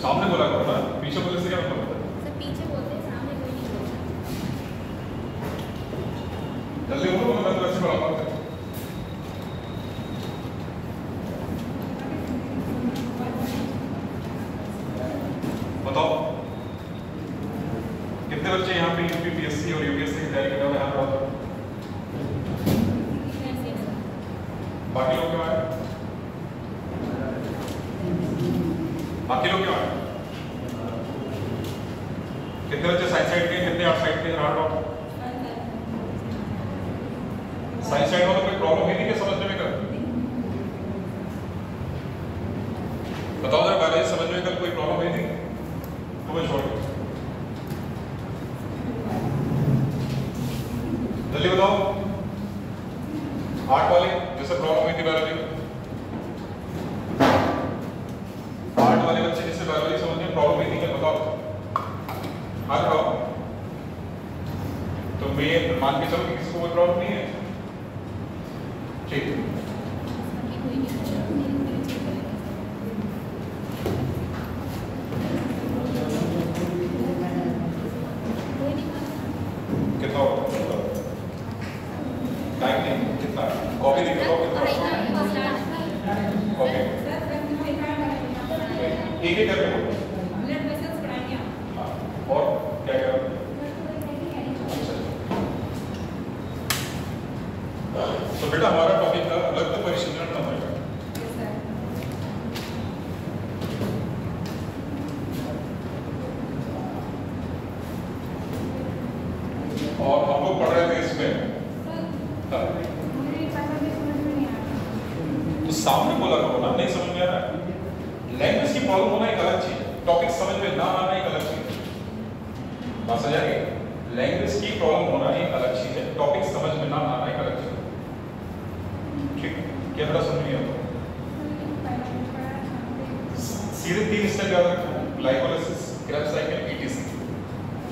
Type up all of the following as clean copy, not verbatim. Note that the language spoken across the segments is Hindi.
सामने बोला करो ना, पीछे बोलने से क्या मतलब होता है? सर पीछे बोलते हैं, सामने कोई नहीं बोलता। जल्दी बोलो, मैं तो ऐसे बोला हूँ। बताओ कितने बच्चे यहाँ पे यूपीपीएससी और यूपीएससी की तैयारी कर रहे हैं यहाँ पर? बाकी लोग क्यों आए? बाकी लोग क्यों आए? कितने बच्चे साइंस साइड के, कितने आर्ट साइड के? साइंस साइड में तो कोई प्रॉब्लम है नहीं क्या समझने में? कल बताओ जरा, बायोलॉजी समझने में कल कोई प्रॉब्लम है नहीं? तो मैं छोड़ दूँ, जल्दी बताओ। आर्ट वाले जैसे प्रॉब्लम हुई थी बायोलॉजी में, आर्ट वाले बच्चे जिससे बायोलॉजी समझने में प्रॉब्लम हुई थी क्या? बताओ, हाँ बताओ। तो मैं मान के चलो कि किसी को कोई प्रॉब्लम नहीं है, ठीक। कितना टाइम नहीं, कितना कॉपी दिखाओ, कितना कॉपी एक ही करके बोलो। और क्या क्या? तो बेटा हमारा टॉपिक का अलग तो परिशीलन करना पड़ेगा। और हम लोग पढ़ रहे थे इसमें, तो सामने बोला करो ना, नहीं समझ में आ रहा है। लैंग्वेज की प्रॉब्लम होना एक अलग चीज है, टॉपिक समझ में ना आना एक अलग चीज है। बात समझ आ गई? लैंग्वेज की प्रॉब्लम होना एक अलग चीज है, टॉपिक समझ में ना आना एक अलग चीज है, ठीक? क्या बड़ा समझ नहीं आता? सीधे 3 स्टेप याद रखो, ग्लाइकोलाइसिस, क्रेब्स साइकिल, ईटीसी।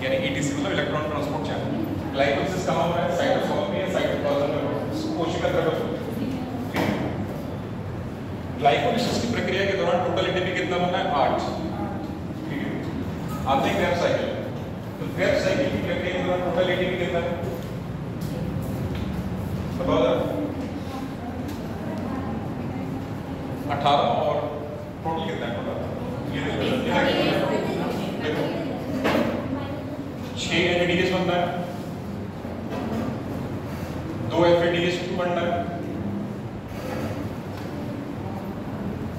यानी ईटीसी मतलब इलेक्ट्रॉन ट्रांसपोर्ट चैनल। ग्लाइकोलाइसिस कहाँ हो रहा है? साइटोसोल में या साइटोप्लाज्म में हो रहा है, कोशिका द्रव्य। ग्लाइकोलाइसिस की प्रक्रिया के दौरान टोटल एटीपी कितना बनना है? 8, ठीक है। आते हैं क्रेब्स साइकिल, तो क्रेब्स साइकिल की प्रक्रिया के दौरान टोटल एटीपी कितना है? बताओ जरा। 18 और टोटल कितना है? टोटल ये देखो 6 एनएडीएच बनता है, 2 एफएडीएच2 बनता है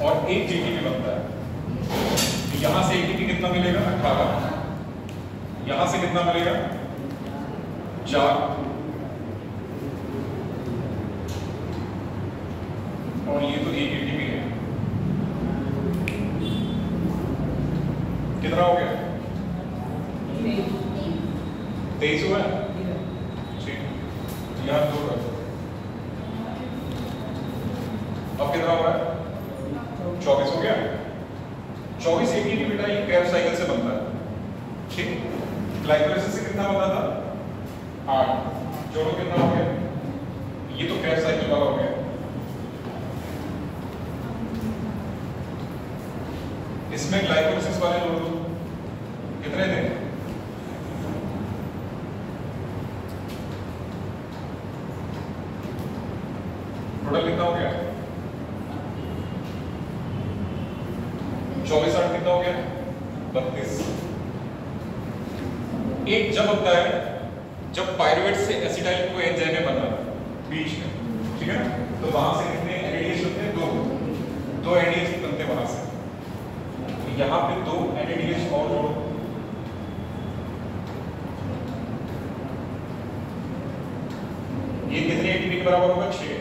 और 1 जीटीपी बनता है। यहां से एटीपी कितना मिलेगा? 18। यहां से कितना मिलेगा? 4। और ये तो 1 एटीपी है। कितना हो गया? 23 हुआ है, ठीक। यहाँ 2 रखो। अब कितना हो रहा है? 24 हो गया। 24 एटीपी बेटा ये क्रेब्स साइकिल से बनता है, ठीक। ग्लाइकोलाइसिस से कितना बनता था? 8। जोड़ो कितना हो गया? ये तो क्रेब्स साइकिल वाला हो गया। इसमें ग्लाइकोलाइसिस वाले जोड़ दो, कितने थे? टोटल कितना हो गया? 24 8 कितना हो गया? 32। एक जब होता है जब पायरुवेट से एसिटाइल को एंजाइम में बनना बीच में, ठीक है ना? तो वहां से कितने एनएडीएच होते हैं? 2 एनएडीएच बनते हैं वहां से। तो यहां पे 2 एनएडीएच और जोड़ो, ये कितने एटीपी के बराबर होगा? 6।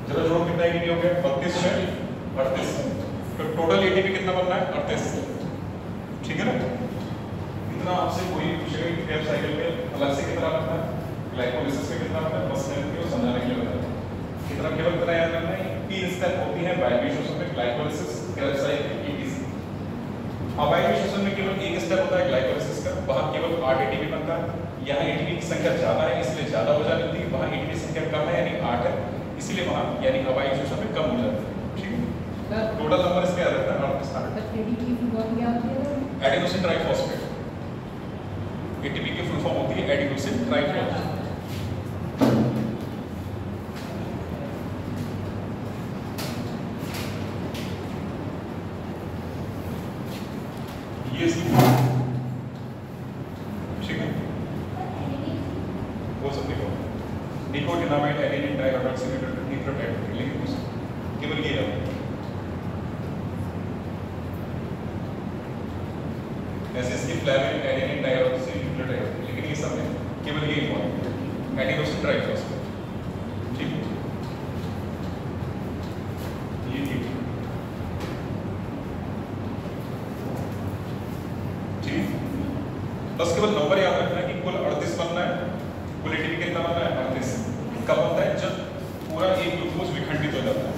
जरा जोड़ो, कितना एटीपी हो गया? 32 6 38। तो टोटल एटीपी कितना बनना है? 38, ठीक है ना? इतना आपसे कोई पूछेगा कि क्रेब्स साइकिल में अलग से कितना बनता है, ग्लाइकोलाइसिस में कितना बनता है, बस मैं इसको समझाने के लिए बताया। कितना केवल कितना याद रखना है? 3 स्टेप होती है बायोलॉजी शोषण में, ग्लाइकोलाइसिस, क्रेब्स साइकिल, ईटीसी। अबाइल शोषण में केवल 1 स्टेप होता है ग्लाइकोलाइसिस का, वहां केवल 8 एटीपी बनता है। यहाँ एटीपी की संख्या ज्यादा है इसलिए ज्यादा ऊर्जा मिलती है, वहां एटीपी की संख्या कम है यानी 8 है, इसलिए वहां यानी अबाइल शोषण में कम ऊर्जा मिलती है, ठीक है। टोटल नंबर इसमें याद रखना है 38। एडीपी फुल फॉर्म क्या होती है? Adenosine triphosphate. एटीपी की फुल फॉर्म होती है एडिनोसिन ट्राइफॉस्फेट। ये ठीक है, वो सब देखो निकोटिनामाइड एडेनिन डाइऑक्सीनेटेड न्यूक्लियोटाइड, लेकिन कुछ केवल ये है जैसे इसकी फ्लैविन एडेनिन डाइऑक्सीन्यूक्लियोटाइड, लेकिन ये सब में केवल ये इम्पोर्टेंट एडिनोसिन ट्राइफॉस्फेट। ठीक है, ये ठीक है, ठीक। बस केवल नंबर याद रखना है कि कुल 38 बनना है, कुल एटीपी कितना बनना है 38। कब बनता है? जब पूरा एक ग्लूकोज विखंडित हो जाता है,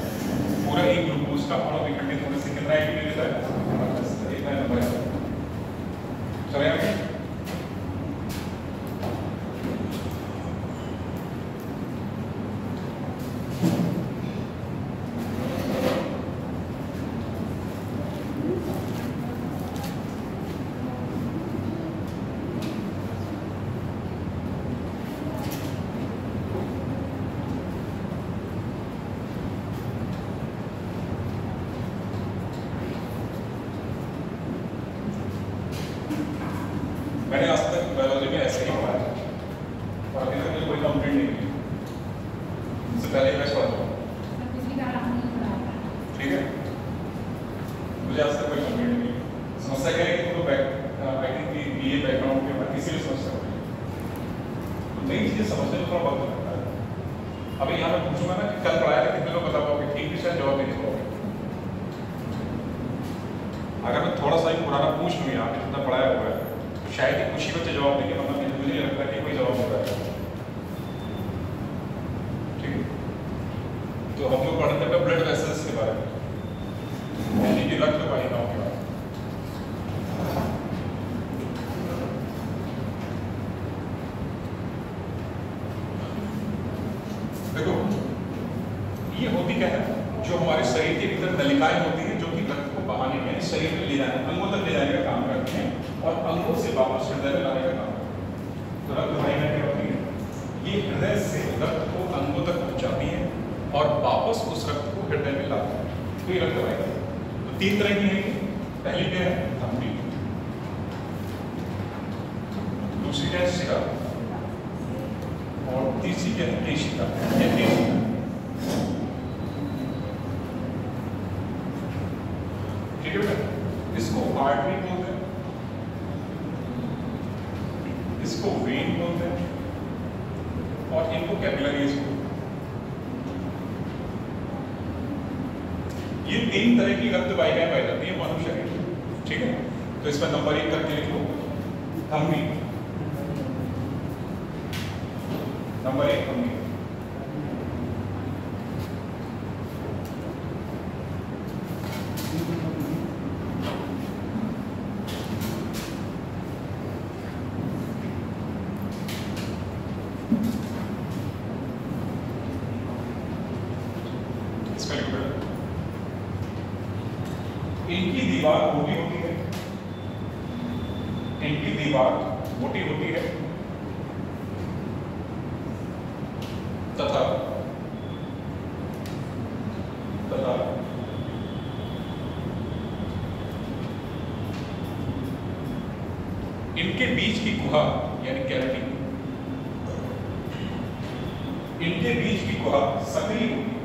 पूरा एक ग्लूकोज का अणु विखंडित होने से कितना एटीपी मिलता है? इतना नंबर है। चलो यहाँ मैंने आज तक बायोलॉजी में ऐसे ही पढ़ा है और अभी तक मुझे कोई कंप्लेंट नहीं मिली। इससे पहले मैं पढ़ा था, ठीक है, मुझे आज तक कोई कंप्लेंट नहीं मिली। समस्या क्या है कि तुमको आई थिंक बीए बैकग्राउंड के बाद इसीलिए समस्या होगी, तो नई चीजें समझने में थोड़ा वक्त लगता है। अभी यहाँ मैं पूछूंगा ना कि कल पढ़ाया था, कितने लोग बता पाओगे? ठीक भी शायद जवाब नहीं दे पाओगे। अगर मैं थोड़ा सा ही पुराना पूछ लूँ यहाँ पे जितना पढ़ाया हुआ है, शायद ही कुछ ही बच्चे जवाब देंगे, मतलब मुझे नहीं लगता कि कोई जवाब दे रहा है। ठीक है, तो हम लोग पढ़ते हैं ब्लड वेसल्स के बारे में, यानी कि रक्त वाहिकाओं के बारे में। देखो ये होती क्या है, जो हमारे शरीर के भीतर नलिकाएं होती हैं जो कि रक्त को बहाने में शरीर में ले जाने, अंगों तक ले जाने का काम करती हैं और अंगों से वापस हृदय में लाने का काम करती हैं। तो रक्त वाहिकाएं क्या होती हैं? ये हृदय से रक्त को अंगों तक पहुंचाती हैं और वापस उस रक्त को हृदय में लाती हैं। तो ये रक्त वाहिका तो 3 तरह की है। पहली क्या है? धमनी, दूसरी क्या है? शिरा, और तीसरी क्या है? केशिका। ये केशिका ठीक है बेटा, इसको आर्टरी बोलते हैं, इसको वेन बोलते हैं और इनको कैपिलरीज बोलते हैं। ये 3 तरह की रक्त वाहिकाएं पाई जाती है मानव शरीर में। ठीक है, तो इसमें नंबर 1 करके लिख लो, धमनी। नंबर 1 धमनी। इनकी दीवार मोटी होती है, इनकी दीवार मोटी होती है तथा इनके बीच की गुहा यानी कैविटी, इनके बीच की गुहा सक्रिय होती है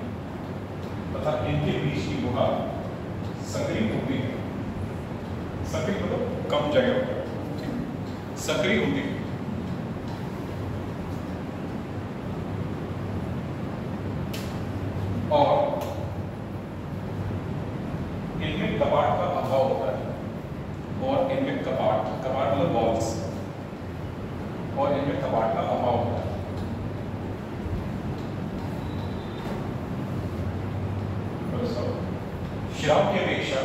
तथा इनके बीच की गुहा सक्रिय होती है। सक्रिय मतलब कम जगह होता है, सक्रिय होती है। और इनमें कपाट का अभाव होता है, और इनमें कपाट मतलब बॉल्स, और इनमें कपाट का अभाव होता है। शिराओं की अपेक्षा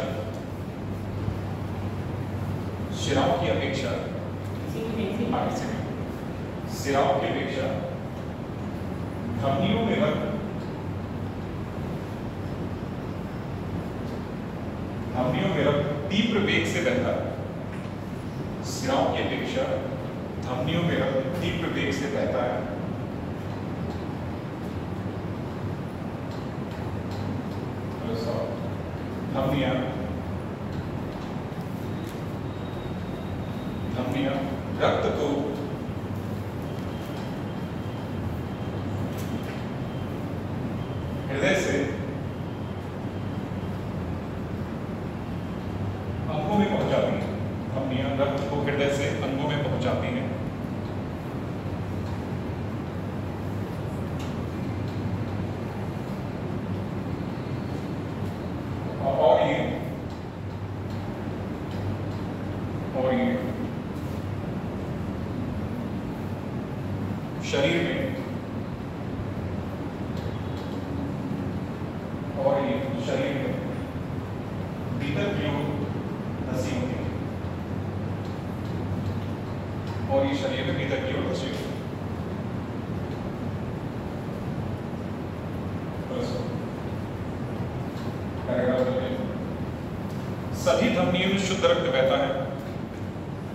शिराओं की अपेक्षा धमनियों में रक्त तीव्र वेग से बहता है। सिराओं की अपेक्षा धमनियों में रक्त तीव्र वेग से बहता है। धमनियां रक्त को हृदय से अंगों में पहुंचाती हैं। धमनियां रक्त को हृदय से अंगों में पहुंचाती हैं। और ये शरीर में भीतर की ओर धंसी होती है। और ये शरीर में भीतर की ओर धंसी होती है। सभी धमनियों में शुद्ध रक्त बहता है।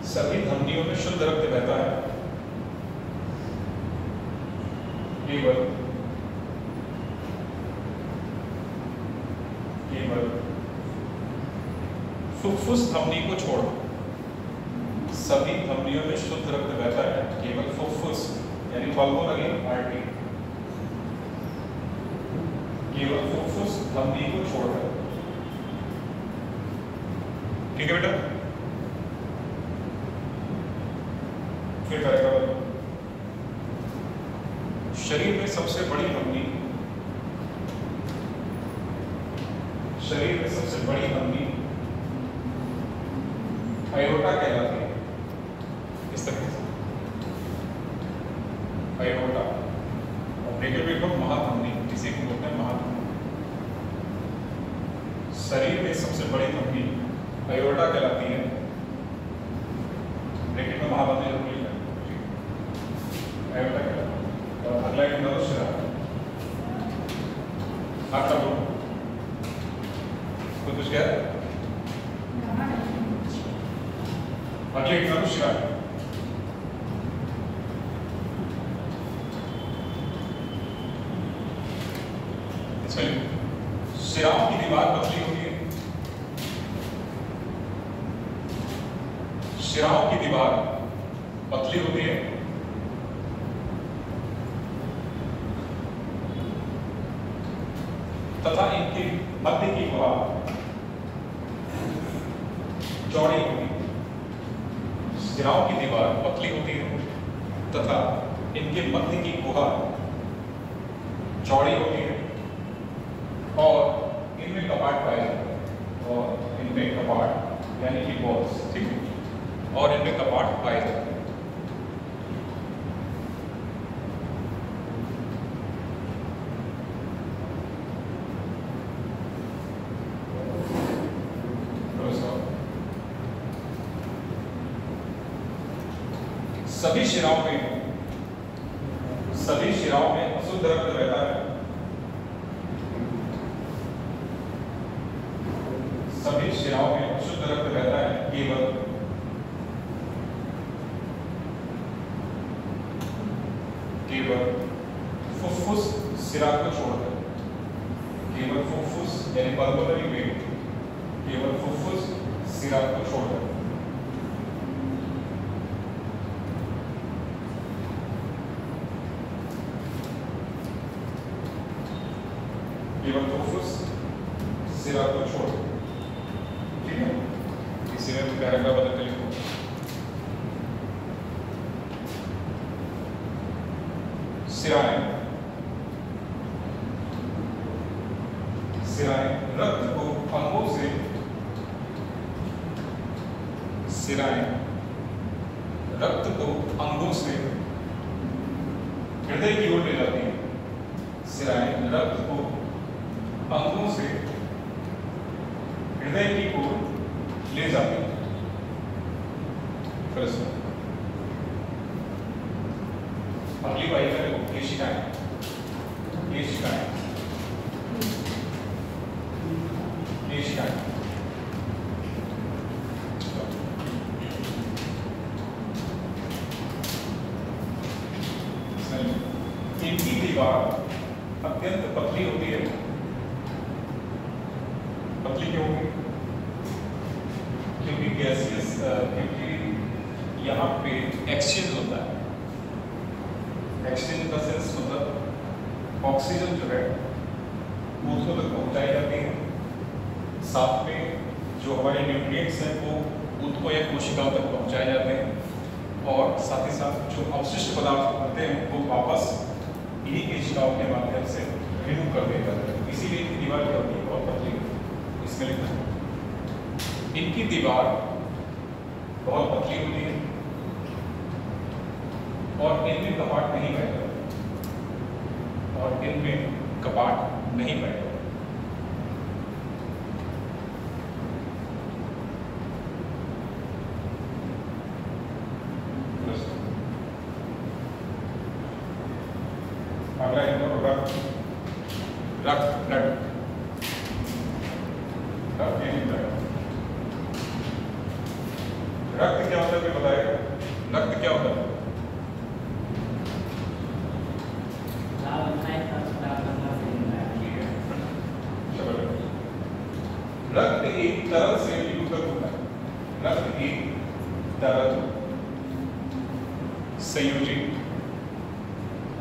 सभी धमनियों में शुद्ध रक्त बहता है। केवल फुफ्फुस धमनी को छोड़ सभी धमनियों में शुद्ध रक्त बहता है। केवल फुफ्फुस यानी पल्मोनरी आर्टरी, केवल फुफ्फुस धमनी को छोड़कर। ठीक है बेटा, फिर करेगा। शरीर में सबसे बड़ी धमनी, शरीर में सबसे बड़ी धमनी एओर्टा कहलाती है। इस तरह से एओर्टा और ब्रैकेट में महाधमनी, इसी को बोलते हैं महाधमनी। शरीर में सबसे बड़ी धमनी एओर्टा कहलाती है। ब्रैकेट में महाधमनी जो लिखा है एओर्टा कहलाती है। और अगला एक नरोशिरा, आपका बोलो तो कुछ कह रहे? अगले एक नरोशिरा, शिराओं की दीवार पतली होती है। शिराओं की दीवार पतली होती है तथा इनकी मध्य की गुहा चौड़ी होती है। शिराओं की दीवार पतली होती है तथा इनके मध्य की गुहा चौड़ी होती है और इनमें कपाट पाए जाते हैं। और इनमें कपाट यानी कि बॉल्स, ठीक है, और इनमें कपाट पाए जाते हैं। सभी शिराओं में अशुद्ध रक्त बहता है। सभी शिराओं में अशुद्ध रक्त बहता है। केवल फुफ्फुस शिरा को छोड़कर, केवल फुफ्फुस यानी पल्मोनरी वेन, केवल फुफ्फुस शिरा को छोड़कर। केवल फुफ्फुस शिरा को छोड़, ठीक है। इसी में पैराग्राफ बदल के लिखो। शिराएं रक्त को अंगों से, शिराएं रक्त को अंगों से हृदय की ओर ले जाती है। शिराएं रक्त को अंगों से हृदय की ओर ले जाती है। अगली वाहिका देखो, केशिकाएं। ऑक्सीजन जो है ऊतकों तक पहुंचाई जाती है, साथ में जो हमारे न्यूट्रिएंट्स हैं वो ऊतकों या कोशिकाओं तक पहुंचाए जाते हैं, और साथ ही साथ जो अवशिष्ट पदार्थ होते हैं वो वापस इन्हीं कोशिकाओं के माध्यम से रिमूव कर दिए जाते हैं। इसीलिए इनकी दीवार क्या होती है, बहुत पतली होती है। इसमें लिखना है इनकी दीवार बहुत पतली होती है और इनमें कपाट नहीं बैठता, और इनमें कपाट नहीं बैठता। अगला रक्त, रक्त ब्लड, रक्त क्या होता है बताएगा? रक्त क्या होता है? रक्त एक तरल से ऊतक होता है। रक्त एक तरल संयोजी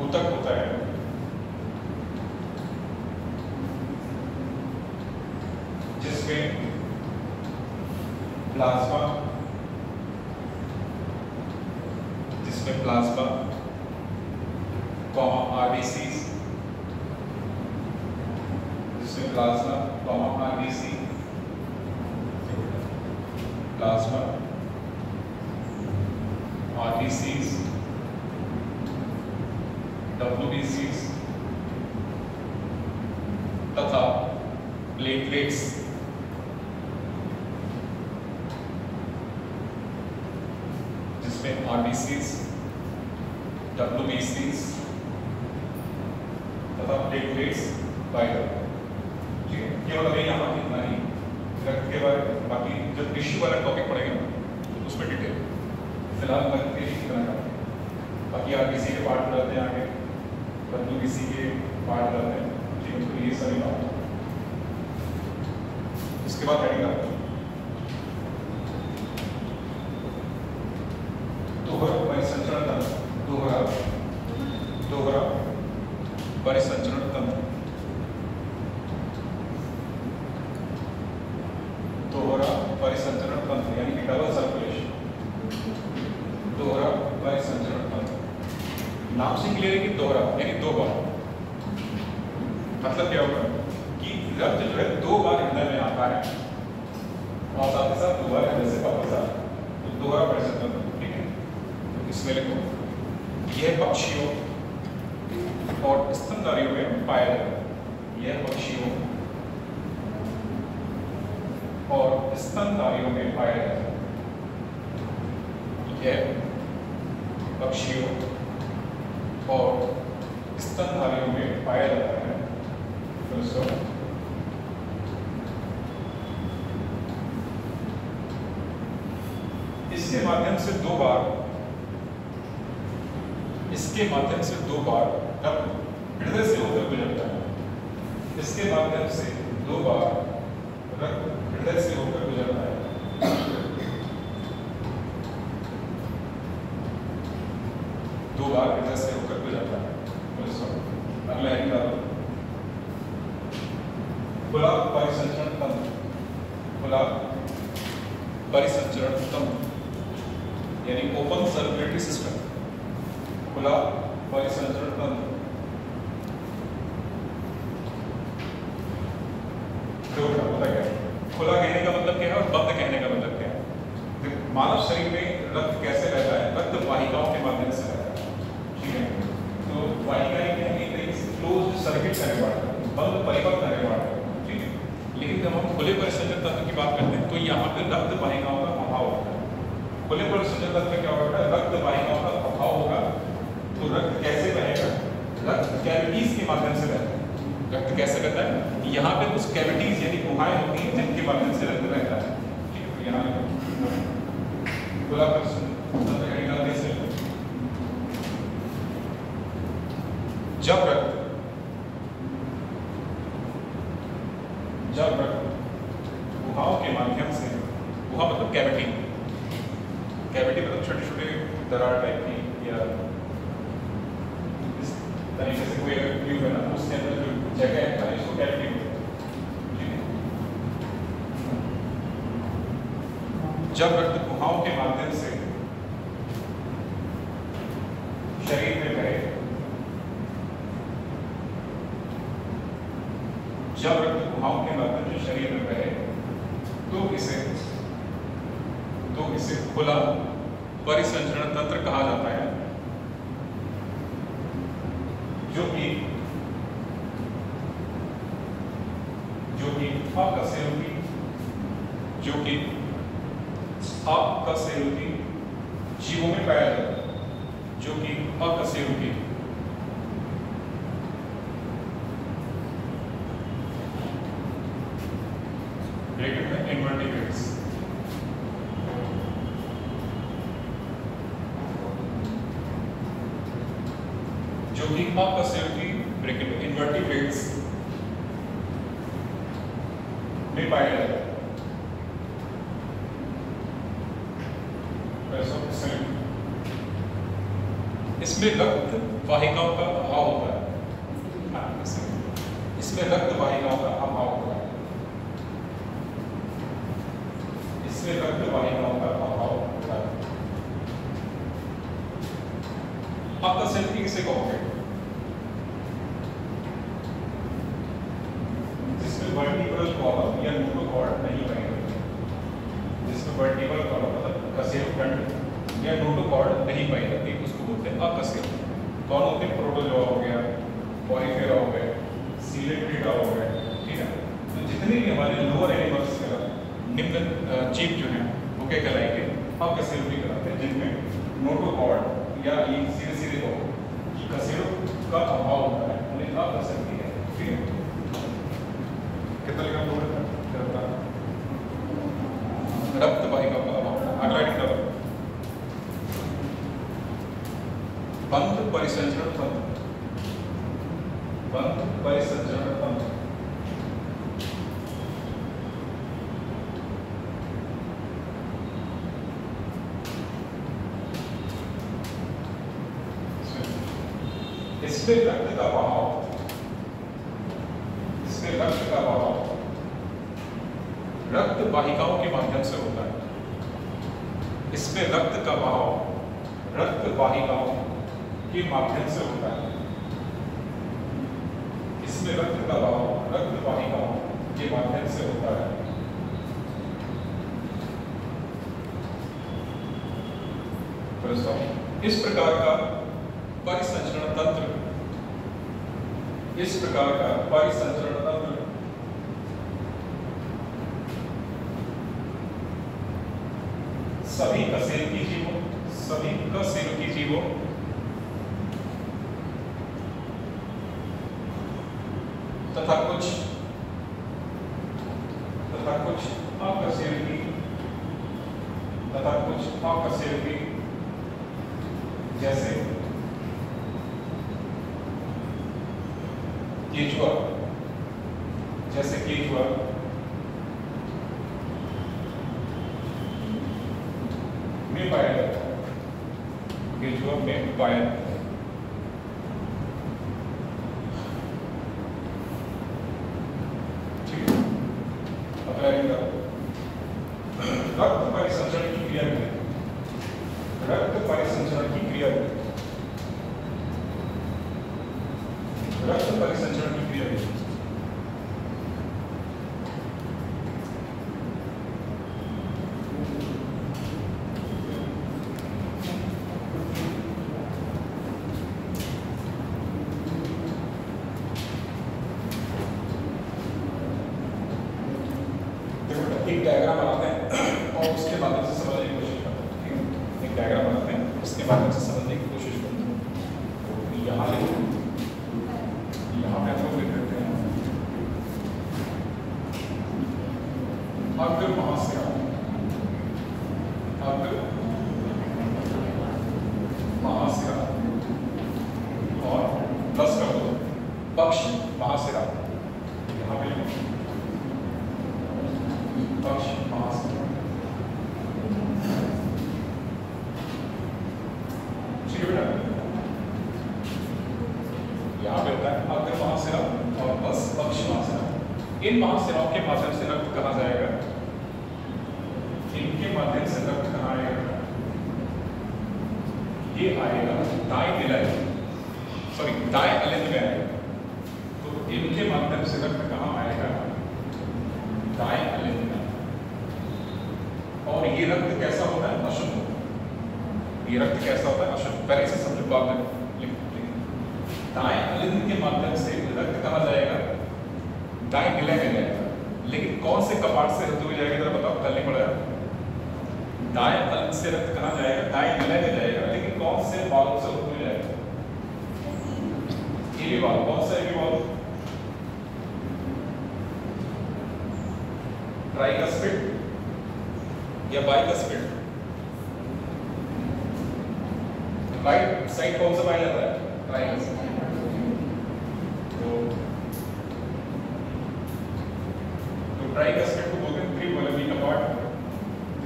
ऊतक होता है जिसमें प्लाज्मा आरबीसी, जिसमें प्लाज्मा आरबीसी, प्लाज्मा आरबीसीज, डब्ल्यूबीसीज तथा प्लेटलेट्स जिसमें आरबीसीज, डब्ल्यूबीसीज तथा प्लेटलेट्स पाए जाते हैं। ठीक है, केवल अभी यहाँ इतना ही रक्त के बारे में, बाकी जब टिश्यू वाला टॉपिक पढ़ेगा तो उसमें डिटेल, फिलहाल रक्त के इतना करते हैं। बाकी आरबीसी के पार्ट रहते हैं आगे, डब्ल्यूबीसी के पार्ट रहते हैं। ठीक है, तो ये सभी बात। इसके बाद आएगा दोहरा परिसंचरण तंत्र। दोहरा परिसंचरण तंत्र, दोहरा परिसंचरण तंत्र यानी कि डबल सर्कुलेशन, दोहरा परिसंचरण तंत्र। नाम से क्लियर है कि दोहरा यानी दो बार। मतलब क्या होगा कि रक्त जो है दो बार हृदय में आता है और साथ ही साथ दो बार हृदय से वापस आता है, तो दोहरा परिसंचरण तंत्र। ठीक है, तो इसमें लिखो यह पक्षियों और स्तनधारियों में पाया जाता है। यह पक्षियों और स्तनधारियों में पाया जाता है। यह पक्षियों और स्तनधारियों में पाया जाता है। इसके माध्यम से दो बार रक्त हृदय से होकर गुजरता है। इसके माध्यम से दो बार रक्त हृदय से होकर गुजरता है। दो बार हृदय से होकर गुजरता है। अगला है खुला परिसंचरण तंत्र। खुला परिसंचरण तंत्र यानी ओपन सर्कुलेटरी सिस्टम। खुला परिसंचरण तंत्र होता है। खुला कहने का मतलब क्या है और बंद कहने का मतलब क्या है? मानव शरीर में रक्त कैसे बहता है? रक्त वाहिकाओं के माध्यम से बहता है। ठीक है, तो वाहिकाएं क्या है? एक तरीके से क्लोज्ड सर्किट करने वाला है, बंद परिपथ करने वाला है। ठीक है, लेकिन जब हम खुले परिसंचरण तंत्र की बात करते हैं तो यहाँ पे रक्त वाहिकाओं का अभाव होता है। खुले परिसंचरण तंत्र में क्या होगा? रक्त वाहिकाओं का अभाव होगा, तो रक्त कैसे बहेगा? रक्त कैविटीज के माध्यम से बहता है। रक्त कैसे बहता है? यहाँ पे कुछ कैविटीज यानी गुहाएं होती हैं जिनके माध्यम से रक्त बहता है। ठीक है, तो यहाँ खुला परिसंचरण से जब रक्त गुहाओं के माध्यम से, गुहा मतलब कैविटी, कैविटी मतलब छोटे छोटे दरार टाइप की या तरीके से कोई अगर ट्यूब है ना तो उसके अंदर जो जगह है खाली उसको कैविटी बोलते हैं। ठीक है, जब रक्त गुहाओं के माध्यम से शरीर में बहे, जब रक्त गुहाओं के माध्यम से शरीर में बहे तो इसे खुला परिसंचरण तंत्र कहा जाता है, जो कि अकशेरुकी जीवों में पाया जाता है, जो कि अकशेरुकी ब्रैकेट में इनवर्टिब्रेट्स, जो कि अकशेरुकी ब्रैकेट में इनवर्टिब्रेट्स में पाया जाता है। इसमें रक्त वाहिकाओं का अभाव होता है, इसमें रक्त वाहिकाओं का अभाव होता है, इसमें रक्त वाहिकाओं का अभाव होता है। अकशेरुकी किसे कहोगे? जिसमें वर्टिब्रल कॉलम या नोटोकॉर्ड नहीं बनेगा, जिसमें वर्टिब्रल कॉलम मतलब कशेरुखंड या नोटोकॉर्ड नहीं पाई जाती, उसको बोलते हैं अकशेरुकी। कौन होते हैं? प्रोटोजोआ हो गया, पॉलीफेरा हो गए, सीलेट्रिडा हो गए। ठीक है, तो जितने भी हमारे लोअर एनिमल्स के निम्न जीव जो हैं वो क्या कहलाएंगे? अकशेरुकी कहलाते हैं, जिनमें नोटोकॉर्ड या ये सीधे सीधे हो कशेरुक का अभाव होता है, उन्हें अकशेरुकी है। ठीक है, कितना लिखा लोग रक्त वाहिका का अभाव। अगला लिखा बंध परिसंचरण तंत्र, बंध परिसंचरण तंत्र। इसमें रक्त का बहाव, इसमें रक्त का बहाव रक्त वाहिकाओं के माध्यम से होता है। इसमें रक्त का बहाव रक्त वाहिकाओं के माध्यम से होता है। इसमें रक्त का बहाव रक्त वाहिकाओं के माध्यम से होता है। इस प्रकार का परिसंचरण तंत्र, इस प्रकार का परिसंचरण तंत्र सभी कशेरुकी जीवों तथा कुछ अकशेरुकी जैसे केचुआ में पाया जाता है, केचुआ में पाया जाता है। ठीक है, रक्त परिसंचरण की क्रिया में रक्त परिसंचरण की क्रिया में रक्त परिसंचरण की क्रिया में एक डायग्राम बनाते हैं और उसके माध्यम से समझने की कोशिश करते हैं। ठीक है, एक डायग्राम बनाते हैं, उसके माध्यम से समझने की कोशिश करते हैं। तो यहाँ लिखो, यहाँ पे हम लोग लिख देते हैं अग्र महाशिरा, अग्र महाशिरा और प्लस कर दो पक्ष महाशिरा। यहाँ पे लिखो पक्ष महाशिरा। ठीक है बेटा, इन महाशिराओं के माध्यम से रक्त कहाँ जाएगा? इनके माध्यम से रक्त कहाँ आएगा? ये आएगा दाएं अलिंद में आएगा। तो इनके माध्यम से रक्त कहाँ आएगा? दाएं अलिंद में। और ये रक्त कैसा होता है? अशुद्ध होता है। ये रक्त कैसा होता है? अशुद्ध। पहले से समझो, बाद में दाएं अलिंद के माध्यम से रक्त कहाँ जाएगा? दाएं निलय में जाएगा। लेकिन कौन से कपाट से होते हुए जाएगा? जरा बताओ, कल नहीं पढ़ा? दाएं अलिंद से रक्त कहाँ जाएगा? दाएं निलय में जाएगा। लेकिन कौन से वाल्व से होते हुए जाएगा? ये वाल्व। कौन सा ये वाल्व? ट्राइकस्पिड या बाइकस्पिड? राइट साइड कौन सा पाया जाता है? ट्राइकस्पिड। तो ट्राइकस्पिड को बोलते हैं त्रिबलनी कपाट।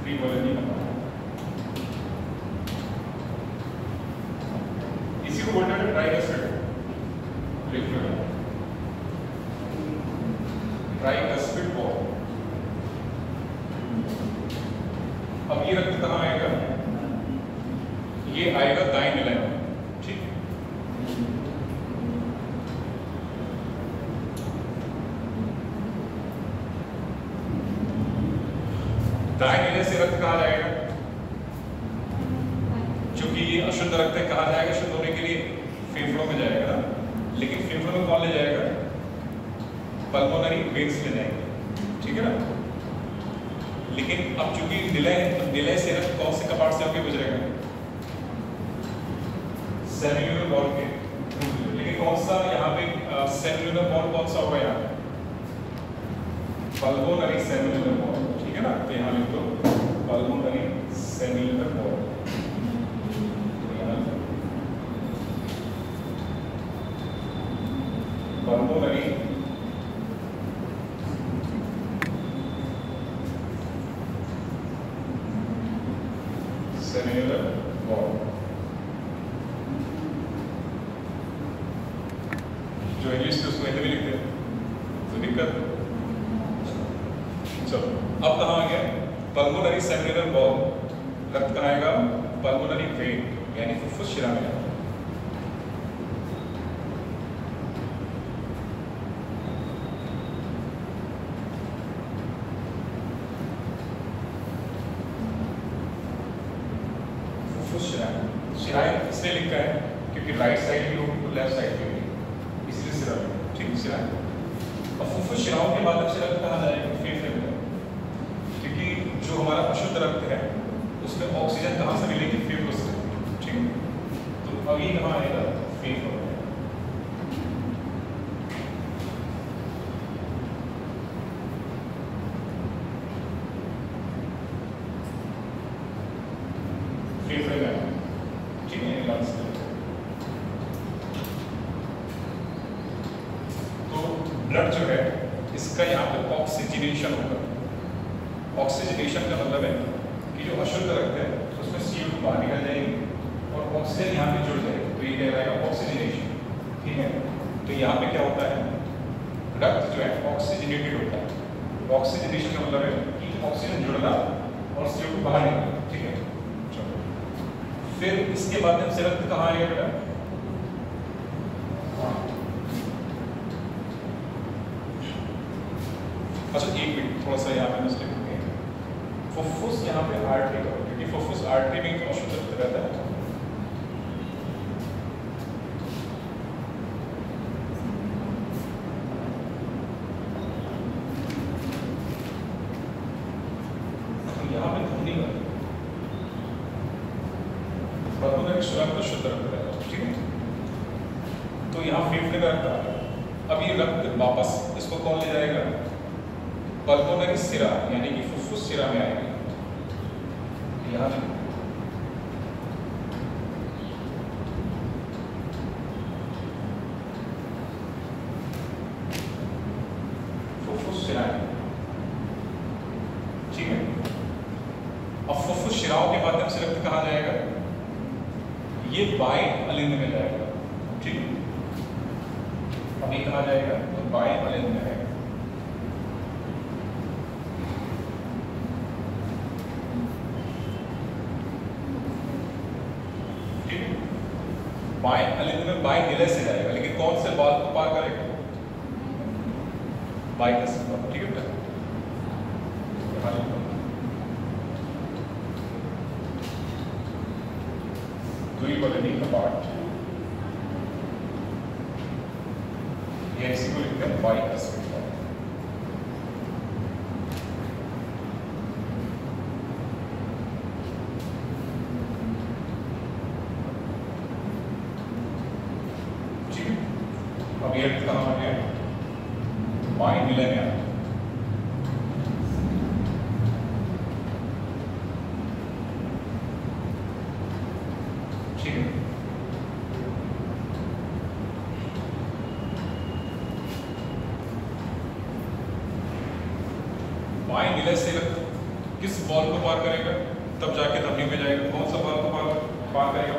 त्रिबलनी कपाट इसी को बोलते हैं ट्राइकस्पिड। Tricuspid valve. अब ये रक्त कहाँ आएगा? ये आएगा दाएं निलय में। ठीक, दाएं निलय से रक्त कहाँ जाएगा? क्योंकि ये अशुद्ध रक्त है, कहाँ जाएगा शुद्ध होने के लिए? फेफड़ों में जाएगा ना। लेकिन फेफड़ों में कौन ले जाएगा? पल्मोनरी वेन्स ले जाएंगे। ठीक है ना। लेकिन अब चूंकि निलय है, तो निलय से रक्त कौन से कपाट से होकर गुजरेगा? सेल्युलर वॉल के। लेकिन कौन सा यहाँ पे सेल्युलर वॉल कौन सा होगा? यहाँ पल्मोनरी सेल्युलर वॉल। ठीक है ना। तो यहाँ लिख दो pulmonary cellular wall. Pulmonary cellular wall. जो इंग्लिश में उसको हिंदी में लिखते हैं तो दिक्कत। चलो, अब कहाँ आ गया? Pulmonary cellular wall. रक्त कहाँ आएगा? पल्मोनरी वेन यानी फुफ्फुस शिरा में। शिराएं इसलिए लिखा है क्योंकि राइट साइड भी होगी तो लेफ्ट साइड भी होगी, इसलिए शिरा। ठीक, शिराएं। और फुफ्फुस शिराओं के माध्यम से रक्त कहाँ जाएगा? फेफड़े में। क्योंकि जो हमारा अशुद्ध रक्त है उसमें ऑक्सीजन कहाँ से मिलेगी? फेफड़ों से। ठीक, तो अब ये कहाँ आएगा? फेफड़ों में। फेफड़े में। ठीक है, लंग्स में। तो ब्लड जो है इसका यहाँ पे ऑक्सीजनेशन होगा। ऑक्सीजनेशन का मतलब है कि जो अशुद्ध रक्त है उसमें CO2 बाहर निकल जाएगी और ऑक्सीजन यहाँ पे जुड़ जाएगी। तो ये कहलाएगा ऑक्सीजनेशन। ठीक है। तो यहाँ पे क्या होता है? रक्त जो है ऑक्सीजनेटेड होता है। ऑक्सीजनेशन का मतलब है कि ऑक्सीजन जुड़ना और CO2 बाहर निकलना। ठीक है। फिर इसके माध्यम से रक्त कहाँ आएगा बेटा? अच्छा, एक मिनट, थोड़ा सा यहाँ पे मिस्टेक हो गई। फुफ्फुस यहाँ पे आर्टरी का, क्योंकि फुफ्फुस आर्टरी में तो अशुद्ध रक्त रहता है। यहाँ पे धमनी का पल्मोनरी सुरंग का शुद्ध रक्त रहेगा। ठीक है। तो यहाँ फेफड़े का रक्त आ गया। अब ये रक्त वापस इसको कौन ले जाएगा? पल्मोनरी सिरा यानी कि फुफ्फुस सिरा में आएगी। यहाँ फुफ्फुस सिरा। ठीक है। अब फुफ्फुस शिराओं के माध्यम से रक्त कहाँ जाएगा? ये बाएं अलिंद में जाएगा। ठीक है। अब ये कहाँ जाएगा? तो बाएं अलिंद में आएगा। बाय निले से जाएगा, लेकिन कौन से बाल को पार करेगा? बाय का सिंबल, ठीक है बेटा? दूरी बोलेंगे अपार्ट, ये इसी को लिखते हैं बाय का सिंबल। अब ये कहाँ आ गया? बाई मिले में आ गया। ठीक है, बाई मिले से किस बॉल को पार करेगा? तब जाके धमनी पे जाएगा। कौन सा बॉल को पार करेगा?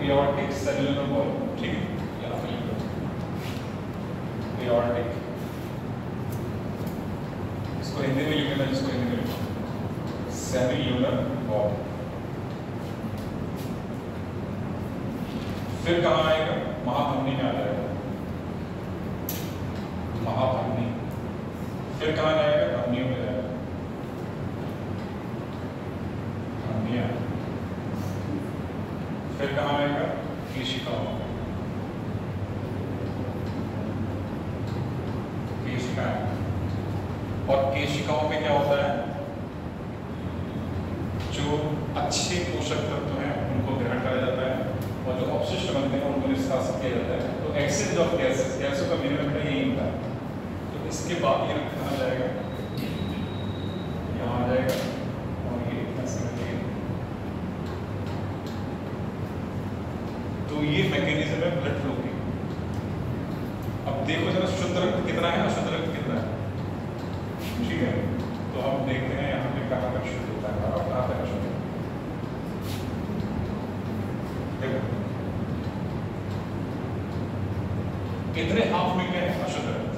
एओर्टिक सेलुलर बॉल, ठीक है? यहाँ पे लिखो एओर्टिक, इसको हिंदी में लिखना, जिसको हिंदी में लिखो सेलुलर बॉल। फिर कहाँ आएगा? महाधमनी में आ जाएगा, महाधमनी। फिर कहाँ जाएगा? धमनियों में जाएगा, धमनियाँ। फिर कहाँ आएगा? केशिकाओं में, केशिकाएं। और केशिकाओं में क्या होता है? जो अच्छे पोषक तत्व हैं उनको ग्रहण करा जाता है, और जो अपशिष्ट बनते हैं उनको निष्कासित किया जाता है। तो एक्सचेंज ऑफ गैसेस, गैसों का मीनिंग बेटा यही होता है। तो इसके बाद ये कहाँ जाएगा? यहाँ आ जाएगा, और ये ऐसे करिए। तो ये मैकेनिज्म है ब्लड फ्लो की। अब देखो जरा, शुद्ध रक्त कितना है, अशुद्ध रक्त कितना है, ठीक है? तो हम देखते हैं यहाँ पे कहाँ तक शुद्ध होता है और कहाँ तक अशुद्ध। देखो कितने हाफ में क्या है? अशुद्ध रक्त।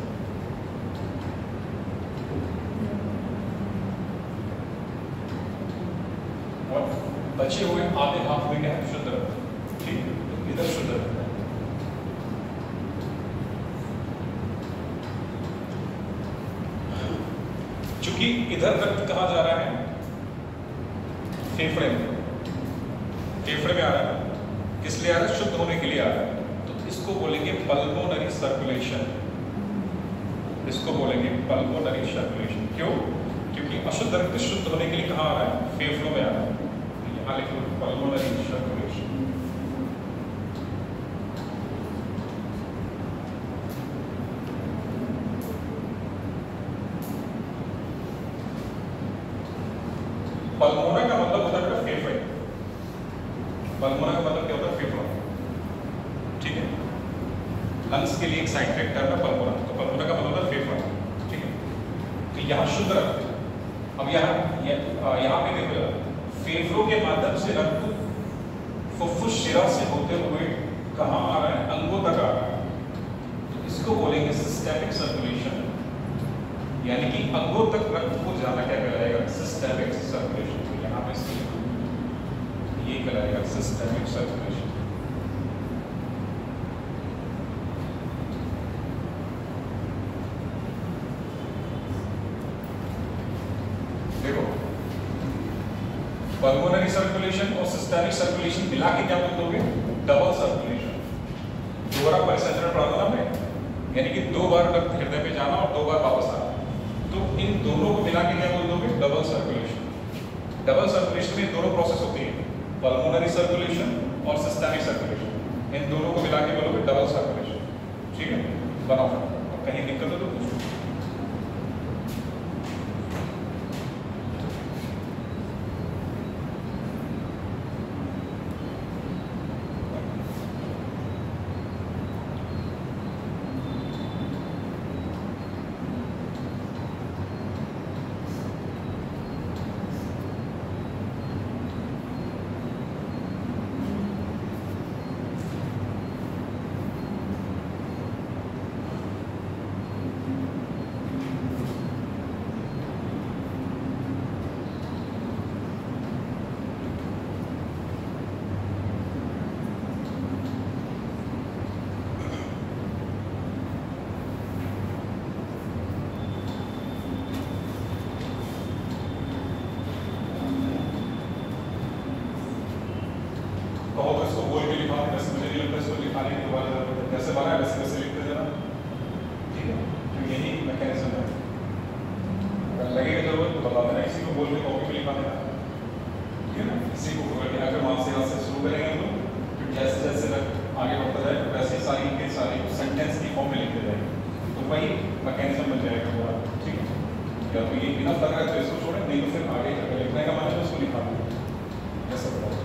और बचे हुए आधे हाफ में क्या है? शुद्ध रक्त, ठीक है? तो इधर शुद्ध रक्त है। चूंकि इधर रक्त कहाँ जा रहा है? फेफड़े में, फेफड़े में आ रहा है। किस लिए आ रहा है? शुद्ध होने के लिए आ रहा है। तो इसको बोलेंगे पल्मोनरी सर्कुलेशन, इसको बोलेंगे पल्मोनरी सर्कुलेशन। क्यों? क्योंकि अशुद्ध रक्त शुद्ध होने के लिए कहाँ आ रहा है? फेफड़ों में आ रहा है। यहाँ लिखो पल्मोनरी सर्कुलेशन। पल्मोना का मतलब होता है फेफड़े, पल्मोना का मतलब क्या होता है? फेफड़ा, ठीक है? लंग्स के लिए एक साइंटिफिक टर्म है पल्मोना। तो पल्मोना का मतलब होता है फेफड़ा, ठीक है? तो यहाँ शुद्ध रक्त है। अब यहाँ पे देखो, फेफड़ों के माध्यम से रक्त फुफ्फुस शिरा से होते हुए कहाँ आ रहा है? अंगों तक आ रहा है। तो इसको बोलेंगे सिस्टेमिक सर्कुलेशन, यानी कि अंगों तक रक्त को जाना क्या कहलाएगा? Systemic circulation. तो यहाँ पे ये कहलाएगा सिस्टेमिक सर्कुलेशन। देखो, पल्मोनरी सर्कुलेशन और सिस्टेमिक सर्कुलेशन मिला के क्या बोल दोगे? Double circulation. दोबारा परिसंचरण पढ़ा था हमने, यानी कि 2 बार रक्त हृदय पे जाना और 2 बार वापस आना। तो इन दोनों को मिला के क्या बोल दोगे? Double circulation. डबल सर्कुलेशन में दोनों प्रोसेस होती है, पल्मोनरी सर्कुलेशन और सिस्टेमिक सर्कुलेशन। इन दोनों को मिला के बोलोगे डबल सर्कुलेशन, ठीक है? बनाओ। और कहीं दिक्कत हो तो पूछो। बनाने की दोबारा जरूरत है, जैसे बना है वैसे वैसे लिखते जाना, ठीक है। तो यही मैकेनिज्म है, अगर लगेगा जरूरत तो बता देना, इसी को बोल के कॉपी में लिखा देना, ठीक है ना। इसी को अगर वहाँ से यहाँ से शुरू करेंगे हम लोग, फिर जैसे जैसे आगे बढ़ता जाए वैसे सारी के सारी सेंटेंस की फॉर्म में लिखते जाएंगे, तो वही मैकेनिज्म बन जाएगा पूरा, ठीक है। या तो ये बिना लग रहा है तो इसको छोड़ें, नहीं तो फिर आगे अगर लिखने का मन है तो उसको लिखा दें, ऐसा बताओ।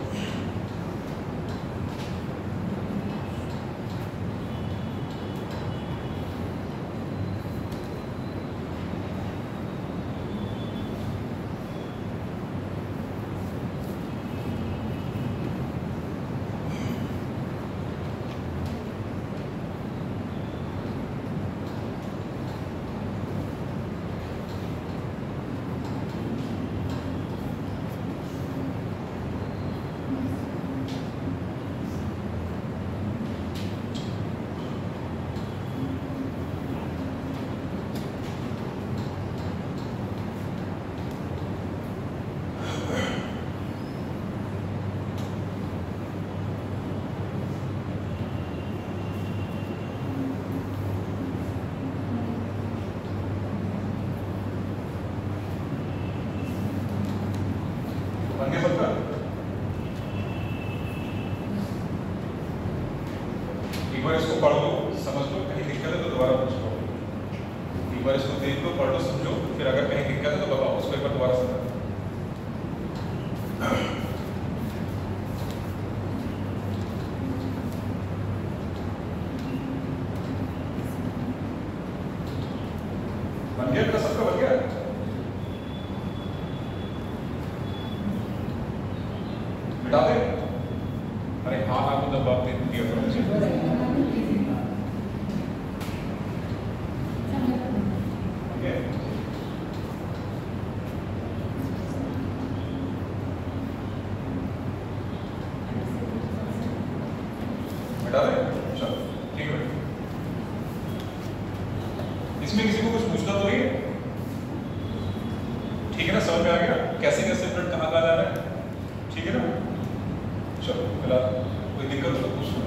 आगे सबका एक बार इसको पढ़ लो, समझ लो, कहीं दिक्कत है तो दोबारा पूछ लो, एक बार इसको देख लो, पढ़ लो, समझो, फिर अगर कहीं दिक्कत है तो बताओ, उसको एक बार दोबारा समझो। बन गया का सबका बन गया? मिटा दे? अरे हाँ हाँ तो जवाब दे दिया करो मुझे। Okay. मिटा दे? चलो ठीक है। इसमें किसी को कुछ पूछना तो नहीं है? ठीक है ना, समझ में आ गया कैसे कैसे प्रिंट कहाँ जा रहा है, ठीक है ना। चलो फिलहाल कोई दिक्कत तो पूछ लो।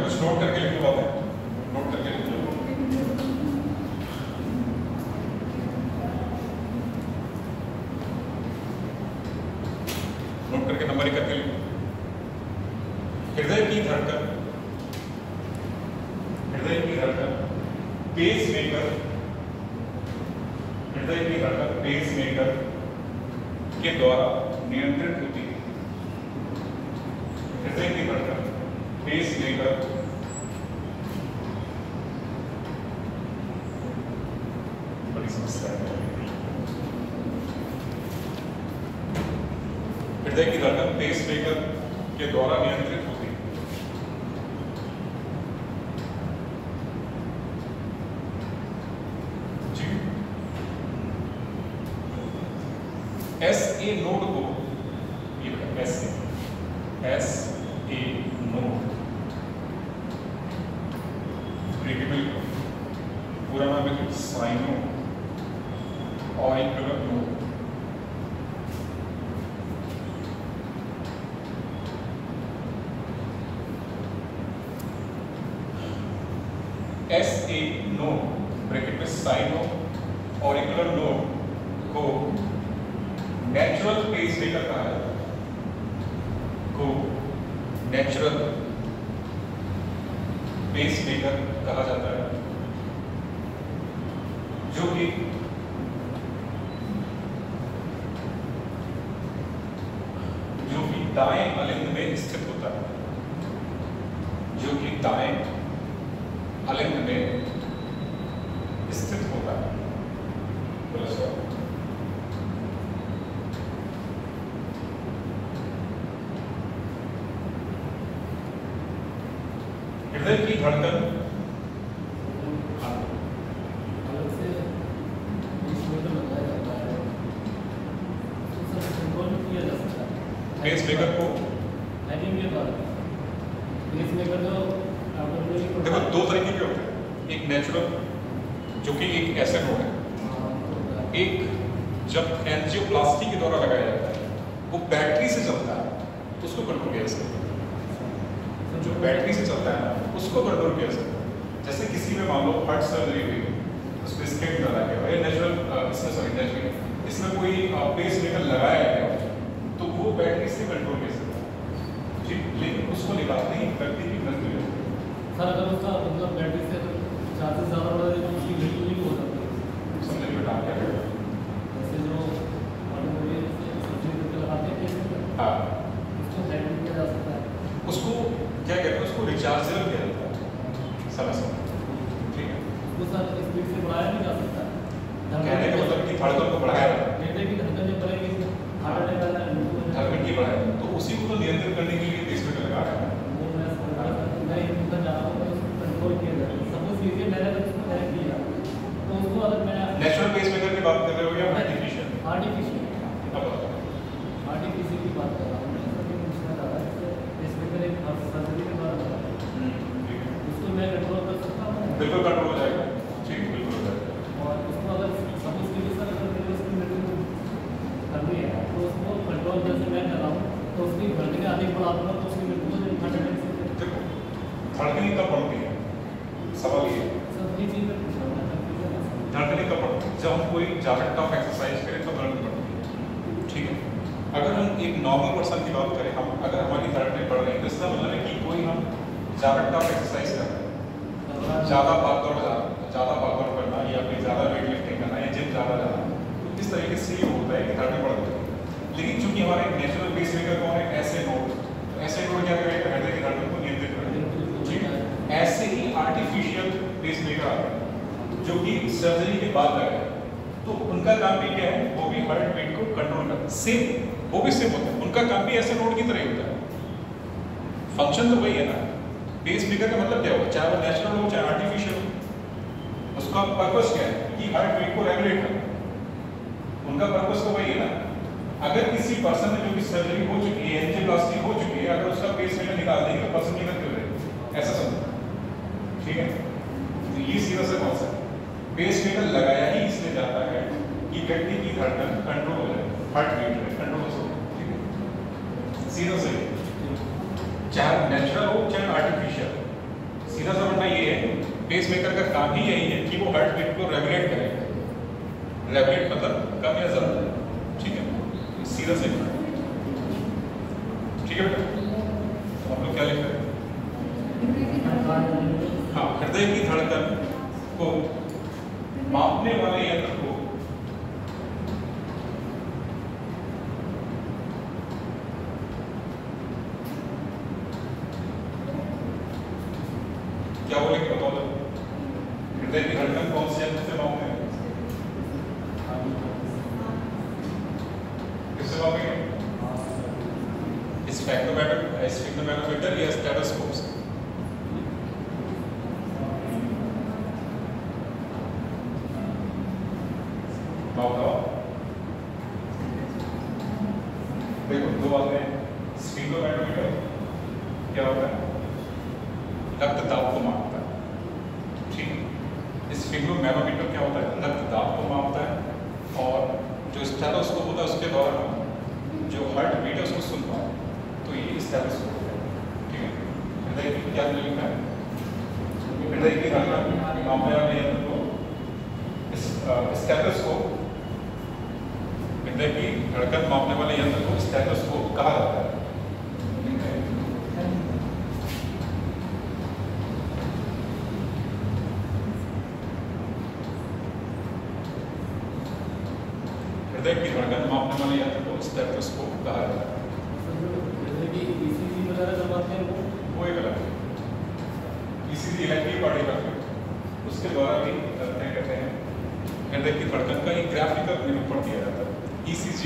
कुछ नोट करके लिख लो, नोट करके लिख लो। नोट करके नंबर करके लिख लो। हृदय की धड़कन, हृदय की धड़कन पेस मेकर, हृदय की धड़कन पेस मेकर के द्वारा नियंत्रित होती है। हृदय की धड़कन पेस मेकर हृदय की धड़कन पेस मेकर के द्वारा नियंत्रित होती है। एस ए नोड को, ये एस ए नोड ब्रेकेबल पूरा नाम है sino auricular node. SA node bracket में साइनो ऑरिकुलर नोड को नेचुरल पेसमेकर कहा जाता है, को नेचुरल पेसमेकर कहा जाता है, जो कि दाएं अलिंद में स्थित होता है, जो कि दाएं अलिंद में स्थित होता है। हृदय की धड़कन पेसमेकर को देखो दो तरीके के होते हैं, एक नेचुरल जो कि एक ऐसा नोड है, एक जब एंजियोप्लास्टी के द्वारा लगाया जाता है वो बैटरी से चलता है, उसको कंट्रोल किया जा सकता है। जो बैटरी से चलता है उसको कंट्रोल किया जा सकता है। जैसे किसी में मान लो हार्ट सर्जरी हुई, उसमें स्टेंट डाला गया या नेचुरल इसमें कोई पेसमेकर लगाया गया तो वो बैटरी से कंट्रोल किया सकता है जी, लेकिन उसको निकालते ही व्यक्ति की मृत्यु हो जाती है। सर अगर उसका मतलब बैटरी से चार्जेस ज़्यादा बढ़ जाए तो उसकी मृत्यु नहीं हो सकती। समझ बेटा क्या है? जैसे जो ऑटोमोबाइल से सर्जरी करके लगाते हैं हाँ, उसको हैंडल किया जा सकता है। उसको क्या कहते हैं, उसको रिचार्जेबल किया जाता है। समझ ठीक है, उसको सर स्पीड से बढ़ाया नहीं जा सकता। कहने का मतलब कि धड़कन को बढ़ाया जाता है, कहते हैं कि धड़कन जब बढ़ेगी हार्ट अटैक आ जाए, धड़कन की बढ़ाया, तो उसी को तो नियंत्रित करने के लिए पेसमेकर लगा रहा है। वो मैं ये पूछना चाह रहा हूँ कि उसको कंट्रोल किया जाए। सपोज कीजिए मैंने अगर उसको कनेक्ट किया तो उसको अगर मैं नेचुरल पेसमेकर की बात कर रहे हो या आर्टिफिशियल? आर्टिफिशियल की बात कर रहा हूँ। मैं सर ये पूछना चाह रहा हूँ कि पेसमेकर एक सर्जरी के द्वारा बना है, उसको मैं कंट्रोल कर सकता हूँ? बिल्कुल कंट्रोल हो जाएगा, ठीक बिल्कुल हो जाएगा। और उसको अगर सपोज कीजिए सर अगर मेरे उसकी मृत्यु करनी है तो उसको कंट्रोल जैसे मैं कर रहा हूँ तो उसकी धड़कनें अधिक बढ़ा दूंगा तो उसकी मृत्यु हो जाएगी। देखो धड़कनें कब बढ़ती है, सवाल ये है। सर ये चीज़ मैं पूछ रहा हूँ। धड़कनें कब बढ़ती है? जब हम कोई जावेक्ट ऑफ एक्सरसाइज करें तो धड़कन बढ़ती है, ठीक है। अगर हम एक नॉर्मल पर्सन की बात करें, हम अगर हमारी धड़कनें बढ़ रही हैं तो इसका मतलब है कि कोई हम जावेक्ट ऑफ एक्सरसाइज कर रहे हैं, ज़्यादा भाग दौड़ करना या फिर ज़्यादा वेट लिफ्टिंग करना या जिम ज़्यादा जाना, तो इस तरीके से ये होता है कि धड़कन बढ़ जाती है। लेकिन चूंकि हमारे नेचुरल पेसमेकर कौन है, ऐसे नोड, तो ऐसे नोड क्या करेगा, हृदय की धड़कन को नियंत्रित करेगा, ठीक है। ऐसे ही आर्टिफिशियल पेसमेकर आते हैं जो कि सर्जरी के बाद लगाए, तो उनका काम भी क्या है, वो भी हार्ट बीट को कंट्रोल करता है। सेम वो भी सेम होता है, उनका काम भी ऐसे नोड की तरह ही होता है। फंक्शन तो वही है ना। पेसमेकर का मतलब क्या होगा, चाहे वो नेचुरल हो चाहे आर्टिफिशियल हो, उसका पर्पस क्या है कि हार्ट बीट को रेगुलेट करना। उनका पर्पस तो वही है ना। अगर किसी पर्सन में जो कि सर्जरी हो चुकी है, एंजियोप्लास्टी हो चुकी है, अगर उसका पेसमेकर निकाल देंगे तो पर्सन की मृत्यु हो जाएगी, ऐसा समझो, ठीक है। तो ये सीधा सा कॉन्सेप्ट, पेसमेकर लगाया ही इसलिए जाता है कि व्यक्ति की धड़कन कंट्रोल हो जाए, हार्ट बीट कंट्रोल हो सके, ठीक है। सीधा सही, चाहे नेचुरल हो चाहे आर्टिफिशियल, सीधा सा बनना ये है, पेसमेकर का काम ही यही है कि वो हार्ट बीट को रेगुलेट करेगा। रेगुलेट मतलब कम या ज्यादा, ठीक है, सीधा से, ठीक है बेटा। तो हम लोग क्या लिख रहे हैं, हाँ, हृदय की धड़कन को मापने वाले यंत्र को क्या बोलेंगे, बताओ तो। हृदय की धड़कन कौन से यंत्र से मापते हैं, किससे मापेंगे? स्फेग्नोमेटोमीटर या स्टेथोस्कोप से। देखो दो बातें, स्फेग्नोमेटोमीटर क्या होता है, रक्तचाप को मापता है, स्फिग्नो मैनोमीटर क्या होता है? रक्त दाब को मापता है और जो स्टेथोस्कोप होता है उसके द्वारा हम जो हार्ट बीट है उसको सुनता है। तो ये स्टेथोस्कोप है, ठीक है। हृदय की क्या लिखा है? हृदय की धड़कन मापने वाले यंत्र को स्टेथोस्कोप, हृदय की धड़कन मापने वाले यंत्र को स्टेथोस्कोप कहा जाता है। हृदय की धड़कन मापने वाले यंत्र को स्टेथोस्कोप कहा जाता है। ECG वगैरह करवाते हैं वो एक अलग है। ECG इलेक्ट्रोकार्डियोग्राफी, उसके द्वारा भी क्या कहते हैं हृदय की धड़कन का एक ग्राफिकल निरूपण किया जाता है। ECG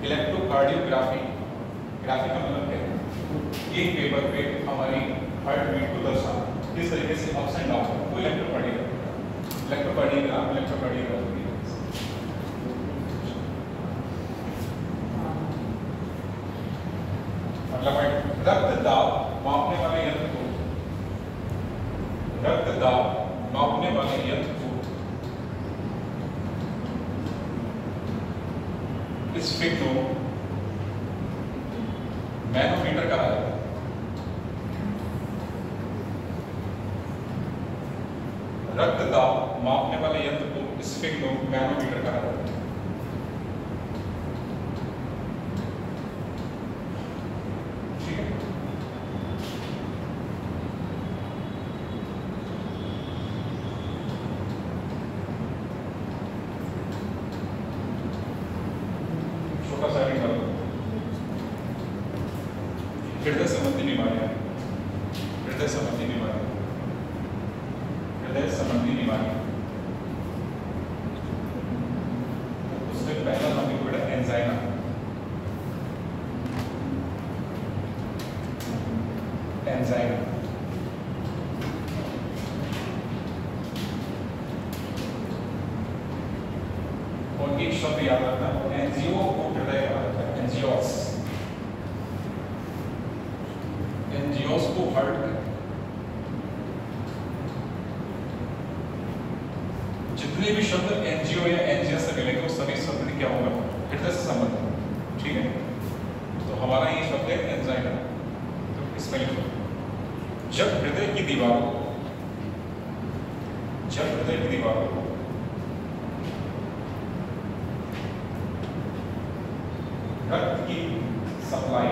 इलेक्ट्रोकार्डियोग्राफी, ग्राफिक का मतलब क्या है? एक पेपर पे हमारी हार्ट बीट को दर्शाना, इस तरीके से अप्स एंड डाउन, वो इलेक्ट्रोकार्डियोग्राफी। रक्त दाब मापने वाले यंत्र को, रक्त दाब मापने वाले यंत्र को स्फिग्नो मैनोमीटर कहा जाता है। रक्त दाब मापने वाले यंत्र को स्फिग्नो मैनोमीटर कहा जाता है। हृदय संबंधी बीमारियां, हृदय संबंधी बीमारियां, हृदय संबंधी बीमारियां, उसमें पहला टॉपिक बेटा एंजाइना। एंजाइना और एक शब्द याद रखना, एंजियो को हृदय कहा जाता है। एंजियोस, एंजियोस को हार्ट है। जितने भी शब्द एंजियो या एंजिया से मिलेंगे वो सभी शब्द क्या होगा? हृदय से संबंधित, ठीक है। तो हमारा ये शब्द है एंजाइना, तो इसमें लिखो जब हृदय की दीवारों को, जब हृदय की दीवारों को रक्त की सप्लाई,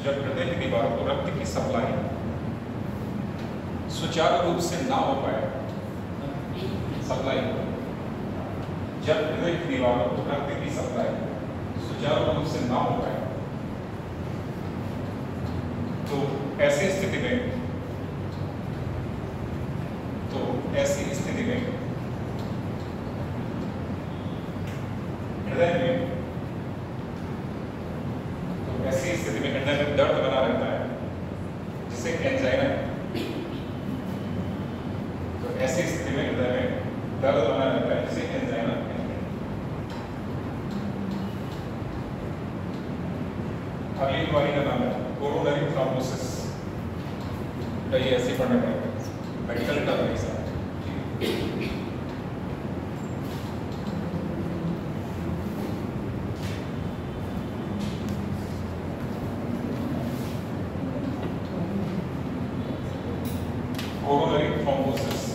जब हृदय की दीवार को रक्त की सप्लाई सुचारू रूप से ना हो पाए, सप्लाई, जब हृदय की दीवार को रक्त की सप्लाई सुचारू रूप से ना हो पाए, तो ऐसी स्थिति में, हृदय में, तो ऐसी स्थिति में हृदय में दर्द बना रहता है जिसे एंजाइना है। तो ऐसी स्थिति में हृदय में दर्द बना रहता है जिसे एंजाइना है। अगली बीमारी का नाम है कोरोनरी थ्रोम्बोसिस। ये ऐसे पढ़ना पड़ेगा, मेडिकल टर्म है इसका। Coronary thrombosis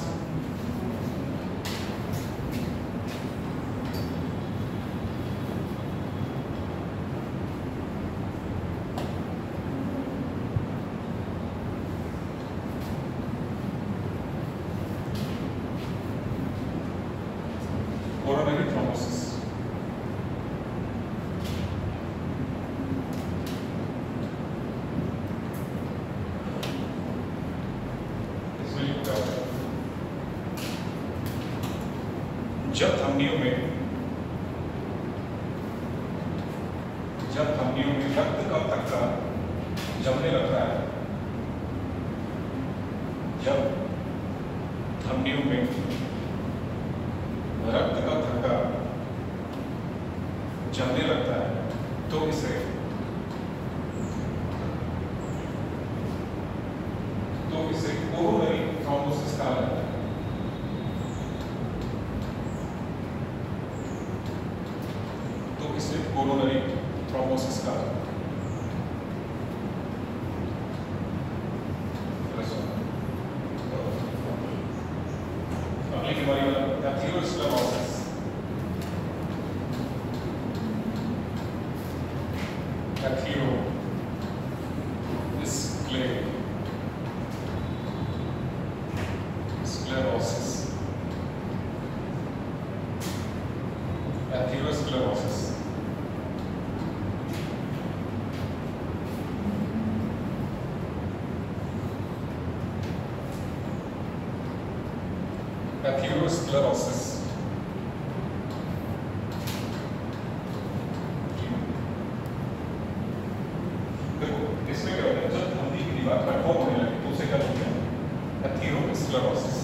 coronary thrombosis. जब धमनियों में रक्त का थक्का जमने लगता है, जब धमनियों में रक्त का थक्का जमने लगता है तो इसे कोरोनरी थ्रोम्बोसिस कहा जाता है। थ्रोम्बोसिस का अगली बीमारी वाला एथेरोस्क्लेरोसिस। एथेरोस्क्लेरोसिस एथेरोस्क्लेरोसिस देखो इसमें क्या होता है, जब धमनी की दीवार कठोर होने लगे तो उसे क्या बोलते हैं, एथेरोस्क्लेरोसिस।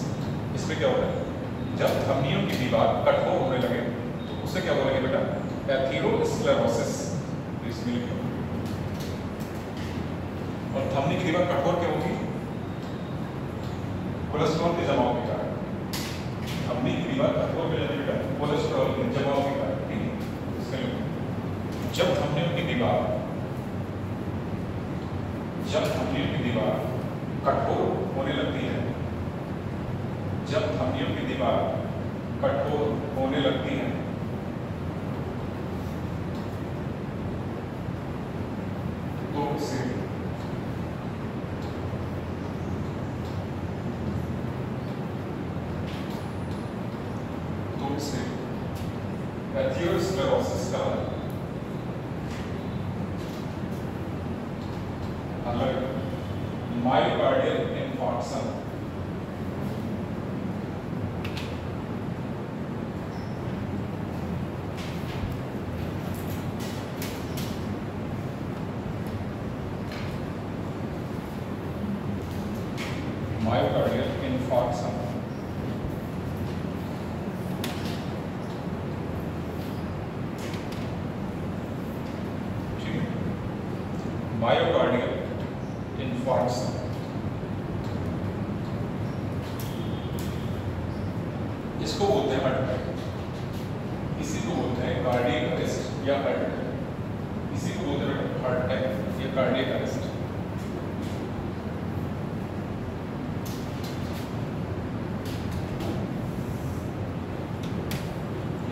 इसमें क्या होता है, जब धमनियों की दीवार कठोर होने लगे तो उसे क्या बोलेंगे बेटा, एथेरोस्क्लेरोसिस। इसमें लिखो। और धमनी की दीवार कठोर क्यों होगी, कोलेस्ट्रॉल के जमाव के कारण। धमनी की दीवार कठोर हो जाती है बेटा, कोलेस्ट्रॉल के जमाव के कारण। ठीक है, इसके लिए जब धमनियों की दीवार कठोर होने लगती है, जब धमनियों की दीवार कठोर होने लगती है तो उसे एथेरोस्क्लेरोसिस का myocardial infarction. Myocardial infarction myocardial infarction इसको बोलते हैं हार्ट अटैक, इसी को बोलते हैं कार्डियक अरेस्ट या हार्ट अटैक, इसी को बोलते हैं हार्ट अटैक या कार्डियक अरेस्ट।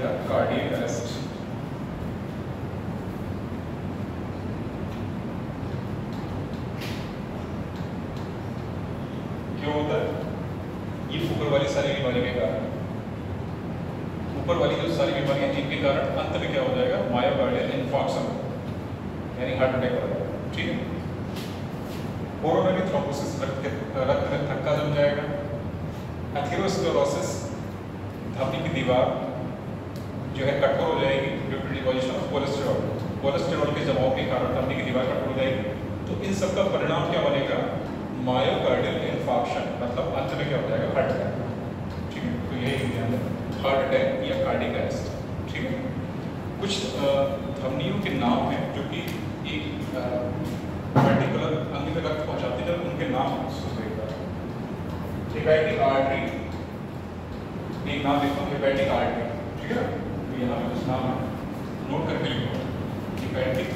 या कार्डियक अरेस्ट। क्यों होता है, ये ऊपर वाली सारी बीमारी के कारण, ऊपर वाली जो सारी बीमारियां इनके कारण अंत में क्या हो जाएगा, मायोकार्डियल इंफार्क्शन यानी हार्ट अटैक हो जाएगा। ठीक है, कोरोनरी थ्रोम्बोसिस, रक्त में थक्का जम जाएगा। एथेरोस्क्लेरोसिस, धमनी की दीवार जो है कठोर हो जाएगी due to deposition of cholesterol के जमाव के कारण धमनी की दीवार कठोर हो जाएगी। तो इन सब का परिणाम क्या बनेगा, मायोकार्डियल इंफार्क्शन, मतलब अंत में क्या हो जाएगा, हार्ट अटैक। ठीक है, तो यही ध्यान रखना, हार्ट अटैक या कार्डियक अरेस्ट। ठीक है, कुछ धमनियों के नाम हैं जो कि एक पर्टिकुलर अंग में रक्त पहुंचाते हैं, उनके नाम हेपेटिक आर्टरी, एक नाम लिखो हेपेटिक आर्टरी। ठीक है, तो यहाँ पे कुछ नाम है, नोट करके लिखो, हेपेटिक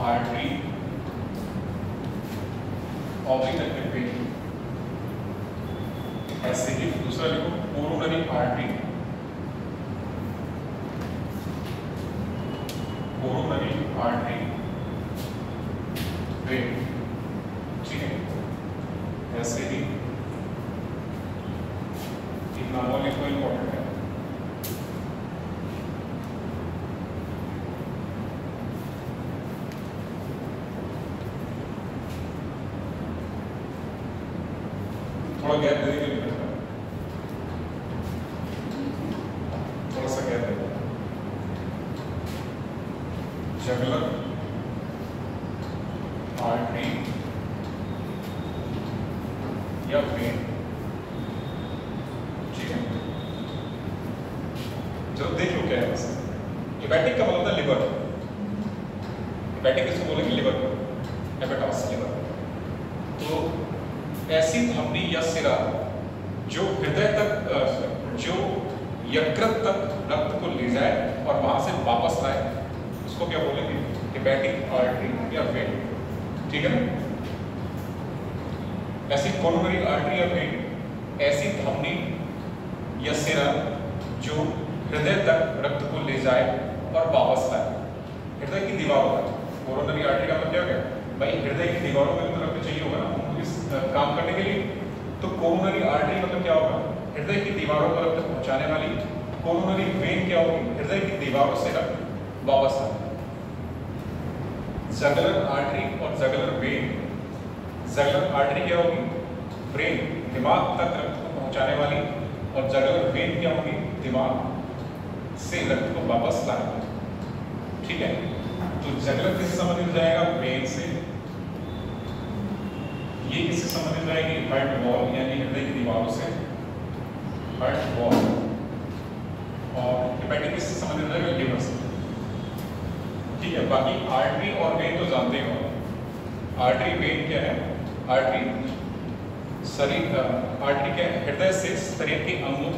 आर्टरी ऑब्लिक पेन। ऐसे ही दूसरा लिखो coronary artery, coronary artery vein. ठीक है, ऐसे ही एक नाम और लिखो, इंपॉर्टेंट है, थोड़ा गैप दे देंगे, थोड़ा सा गैप दे देंगे। जगलर आर्टरी या वेन। ठीक है, चलो देख लो क्या है। बस हेपेटिक का मतलब है लिवर, हेपेटिक इसको बोलेंगे लिवर, हेपेटॉस लिवर। तो ऐसी धमनी या सिरा जो हृदय तक, जो यकृत तक रक्त को ले जाए और वहां से वापस लाए, उसको क्या बोलेंगे? हेपेटिक आर्टरी या वेन। ठीक है ना? ऐसी कोरोनरी आर्टरी या वेन ऐसी धमनी या सिरा जो हृदय तक रक्त को ले जाए और वापस लाए। हृदय की दीवारों तक। कोरोनरी आर्टरी का मतलब क्या है भाई? हृदय की दीवारों में तो रक्त चाहिए होगा ना इस काम करने के लिए। तो कोरोनरी आर्टरी मतलब क्या होगा? हृदय की दीवारों पर रक्त पहुंचाने वाली। कोरोनरी वेन क्या होगी? हृदय की दीवारों से रक्त वापस आना। जगुलर आर्टरी और जगुलर वेन। जगुलर आर्टरी क्या होगी? ब्रेन, दिमाग तक रक्त को पहुंचाने वाली, और जगुलर वेन क्या होगी? दिमाग से रक्त को वापस लाने वाली। ठीक है? तो जगुलर किससे संबंधित हो जाएगा? वेन से। ये किससे संबंधित हो जाएगी? हार्ट वॉल यानी हृदय की दीवारों से, हार्ट वॉल। और हेपेटिक किससे संबंधित हो जाएगा? लिवर से। ठीक है? बाकी आर्टरी और वेन तो जानते हो। आर्टरी वेन क्या है? आर्टरी शरीर, आर्टरी क्या है? हृदय से शरीर के अंगों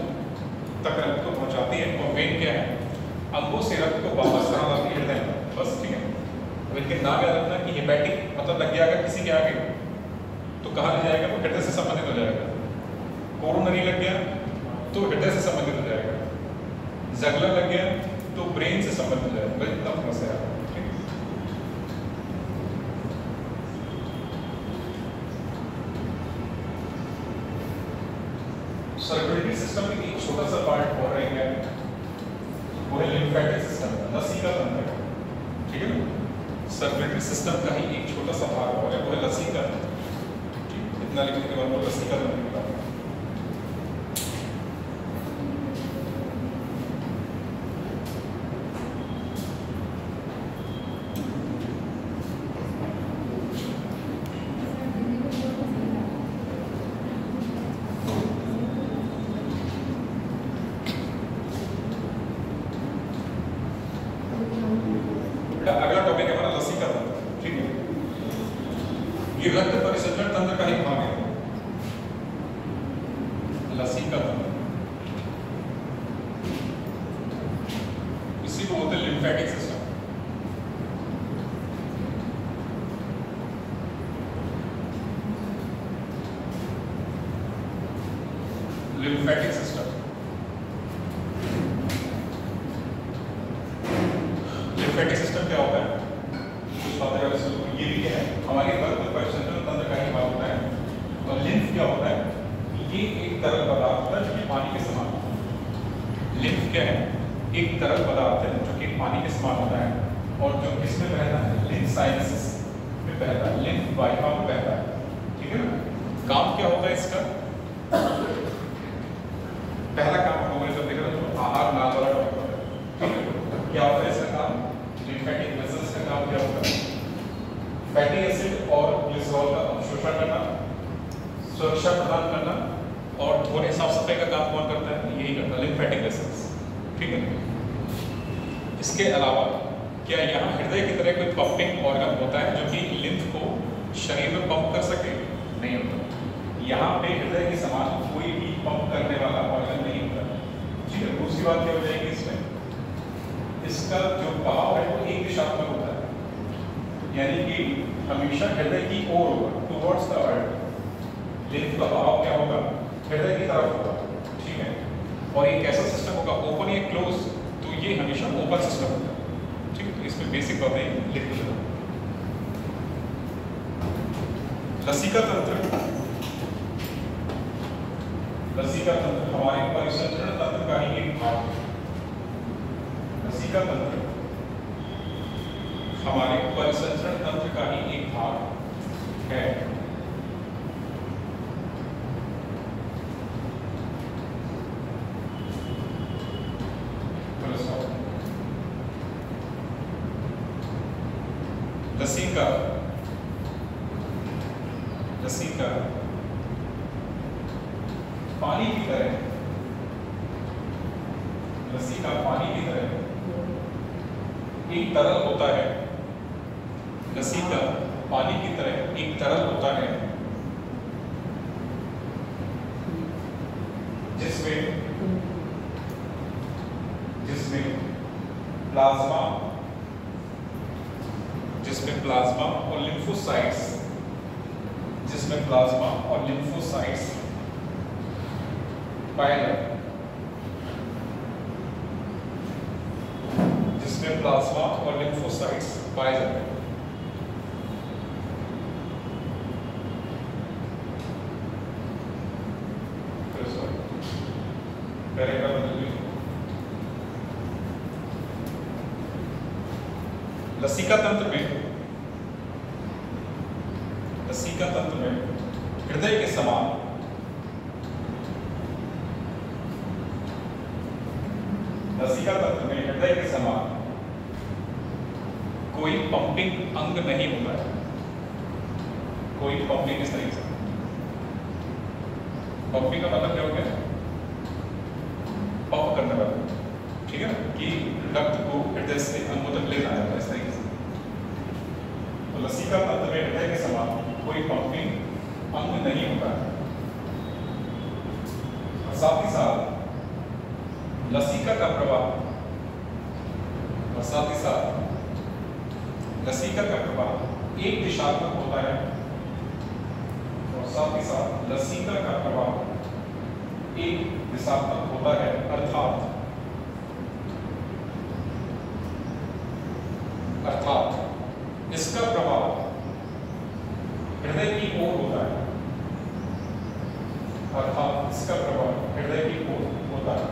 तक रक्त को पहुंचाती है, और वेन क्या है? अंगों से रक्त को वापस कहाँ लाती है? हृदय में। बस। ठीक है? अब इनके नाम याद रखना कि हेपेटिक मतलब लग गया अगर किसी के आगे तो कहाँ ले जाएगा? वो हृदय से संबंधित हो जाएगा। कोरोनरी लग गया तो हृदय से संबंधित हो जाएगा। जगुलर लग गया तो ब्रेन से संबंधित हो जाएगा। बस इतना समस्या है। सर्कुलेटरी सिस्टम में एक छोटा सा पार्ट और रह गया है, वो है लिम्फेटिक सिस्टम, लसीका तंत्र। ठीक है ना? सर्कुलेटरी सिस्टम का ही एक छोटा सा भाग और है, वो है लसीका तंत्र। इतना लिखने के बाद वो लसीका तंत्र की बात है। अगला टॉपिक है हमारा लसीका तंत्र। ठीक है? ये रक्त परिसंचरण तंत्र का ही भाग है, लसीका तंत्र। इसी को बोलते हैं lymphatic system. Lymphatic system. Lymphatic system क्या होता है? कुछ बातें अगर सुनो, ये भी क्या है? हमारे रक्त परिसंचरण तंत्र का ही भाग होता है। और लिम्फ क्या होता है? ये एक तरल पदार्थ होता है जो कि पानी के समान होता है। लिम्फ क्या है? एक तरल पदार्थ है जो कि पानी के समान होता है, और जो किसमें बहता है? लिम्फ साइनसेस में बहता है, लिम्फ वाहिकाओं में बहता है। ठीक है ना? काम क्या होता है इसका? पहला काम हम लोगों ने जब देखा था, जो आहार नाल वाला टॉपिक होता है। ठीक है? क्या होता है इसका काम? लिम्फेटिक वेसल्स का काम क्या होता है? फैटी एसिड और ग्लिसरॉल का अवशोषण करना, सुरक्षा प्रदान करना, और थोड़े साफ सफाई का काम कौन करता है? यही करता है, लिम्फेटिक वेसल्स। ठीक है? इसके अलावा क्या यहाँ हृदय की तरह कोई पंपिंग ऑर्गन होता है जो कि लिम्फ को शरीर में पंप कर सके? नहीं होता। यहाँ पे हृदय के समान कोई भी पंप करने वाला ऑर्गन नहीं होता। ठीक है? दूसरी बात क्या हो जाएगी इसमें? इसका जो बहाव है वो एक दिशात्मक होता है, यानी कि हमेशा हृदय की ओर होगा, टुवर्ड्स द हार्ट। लिम्फ का बहाव क्या होगा? हृदय की तरफ होगा। ठीक है? और एक ऐसा सिस्टम होगा ओपन या क्लोज, तो ये हमेशा ओपन सिस्टम होता है। ठीक है? तो इसमें बेसिक बातें लिख लो। लसीका तंत्र। लसीका तंत्र हमारे परिसंचरण तंत्र का ही एक भाग है। लसीका तंत्र हमारे परिसंचरण तंत्र का ही एक भाग है। लसीका, लसीका पानी की तरह, लसीका पानी की तरह एक तरल होता है। लसीका पानी की तरह एक तरल होता है जिसमें जिसमें प्लाज्मा और लिम्फोसाइट्स पाए जाते हैं, जिसमें प्लाज्मा और लिम्फोसाइट्स पाए जाते हैं। पैराग्राफ बदल लीजिए। लसिका तंत्र में हृदय के समान कोई पंपिंग अंग नहीं होता है। कोई पंपिंग इस तरीके से, पंपिंग का मतलब क्या हो गया? पंप करने वाला, ठीक है, कि रक्त को हृदय से अंगों तक ले जाया जाता है इस तरीके से। तो लसिका तंत्र में हृदय के समान कोई पंपिंग अंग नहीं होता है। और साथ ही साथ लसिका का प्रवाह एक दिशात्मक होता है, और साथ ही साथ लसिका का प्रवाह एक दिशात्मक होता है, अर्थात इसका प्रभाव हृदय की ओर होता है, अर्थात इसका प्रभाव हृदय की ओर होता है।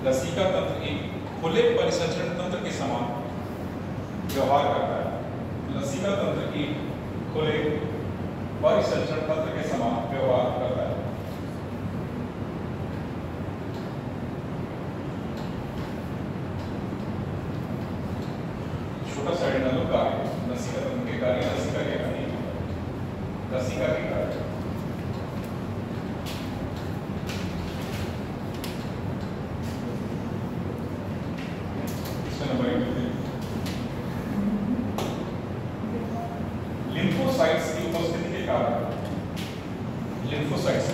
लसिका तंत्र एक खुले परिसंचरण तंत्र के समान व्यवहार करता है। लसिका तंत्र एक खुले परिसंचरण तंत्र के समान व्यवहार करता है। छोटा सा एडिनल कार्य लसिका तंत्र के कार्य, लसिका के कार्य, लसिका के कार्य। लिम्फोसाइट्स की उपस्थिति के कारण, लिम्फोसाइट्स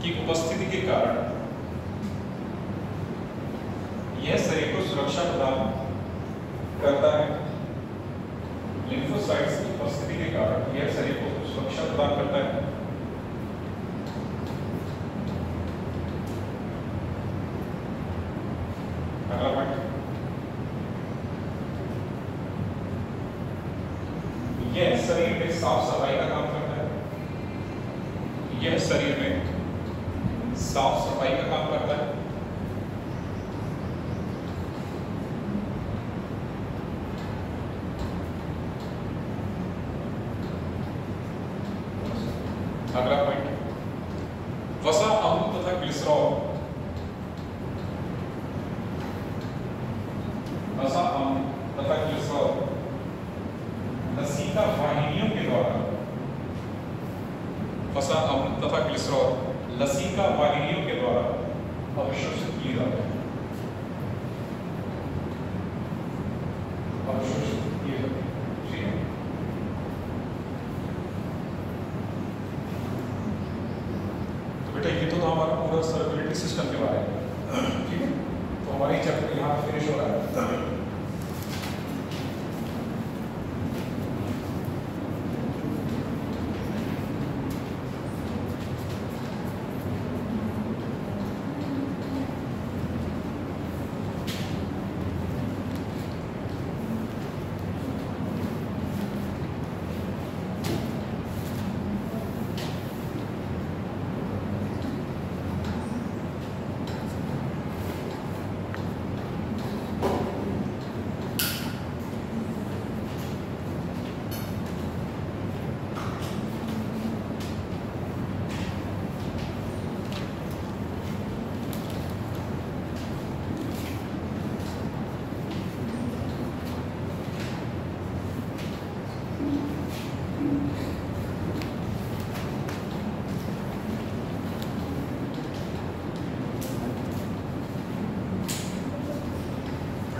की उपस्थिति के कारण यह शरीर को सुरक्षा प्रदान करता है। लिम्फोसाइट्स की उपस्थिति के कारण यह शरीर को सुरक्षा प्रदान करता है। अगला पॉइंट, यह शरीर में साफ सफाई का काम करता है। यह शरीर में साफ सफाई का काम करता है। अगला पॉइंट, वसा, अम्ल तथा ग्लिसरॉल, वसा, अम्ल तथा ग्लिसरॉल लसिका वाहिनियों के द्वारा, वसा, अम्ल तथा ग्लिसरॉल लसिका वाहिनियों के द्वारा अवशोषित किए जाते हैं। अवशोषित किए जाते हैं, ठीक है। तो बेटा ये तो हमारा पूरा सर्कुलेटरी सिस्टम के बारे में, ठीक है। तो हमारी चैप्टर यहाँ फिनिश हो रहा है।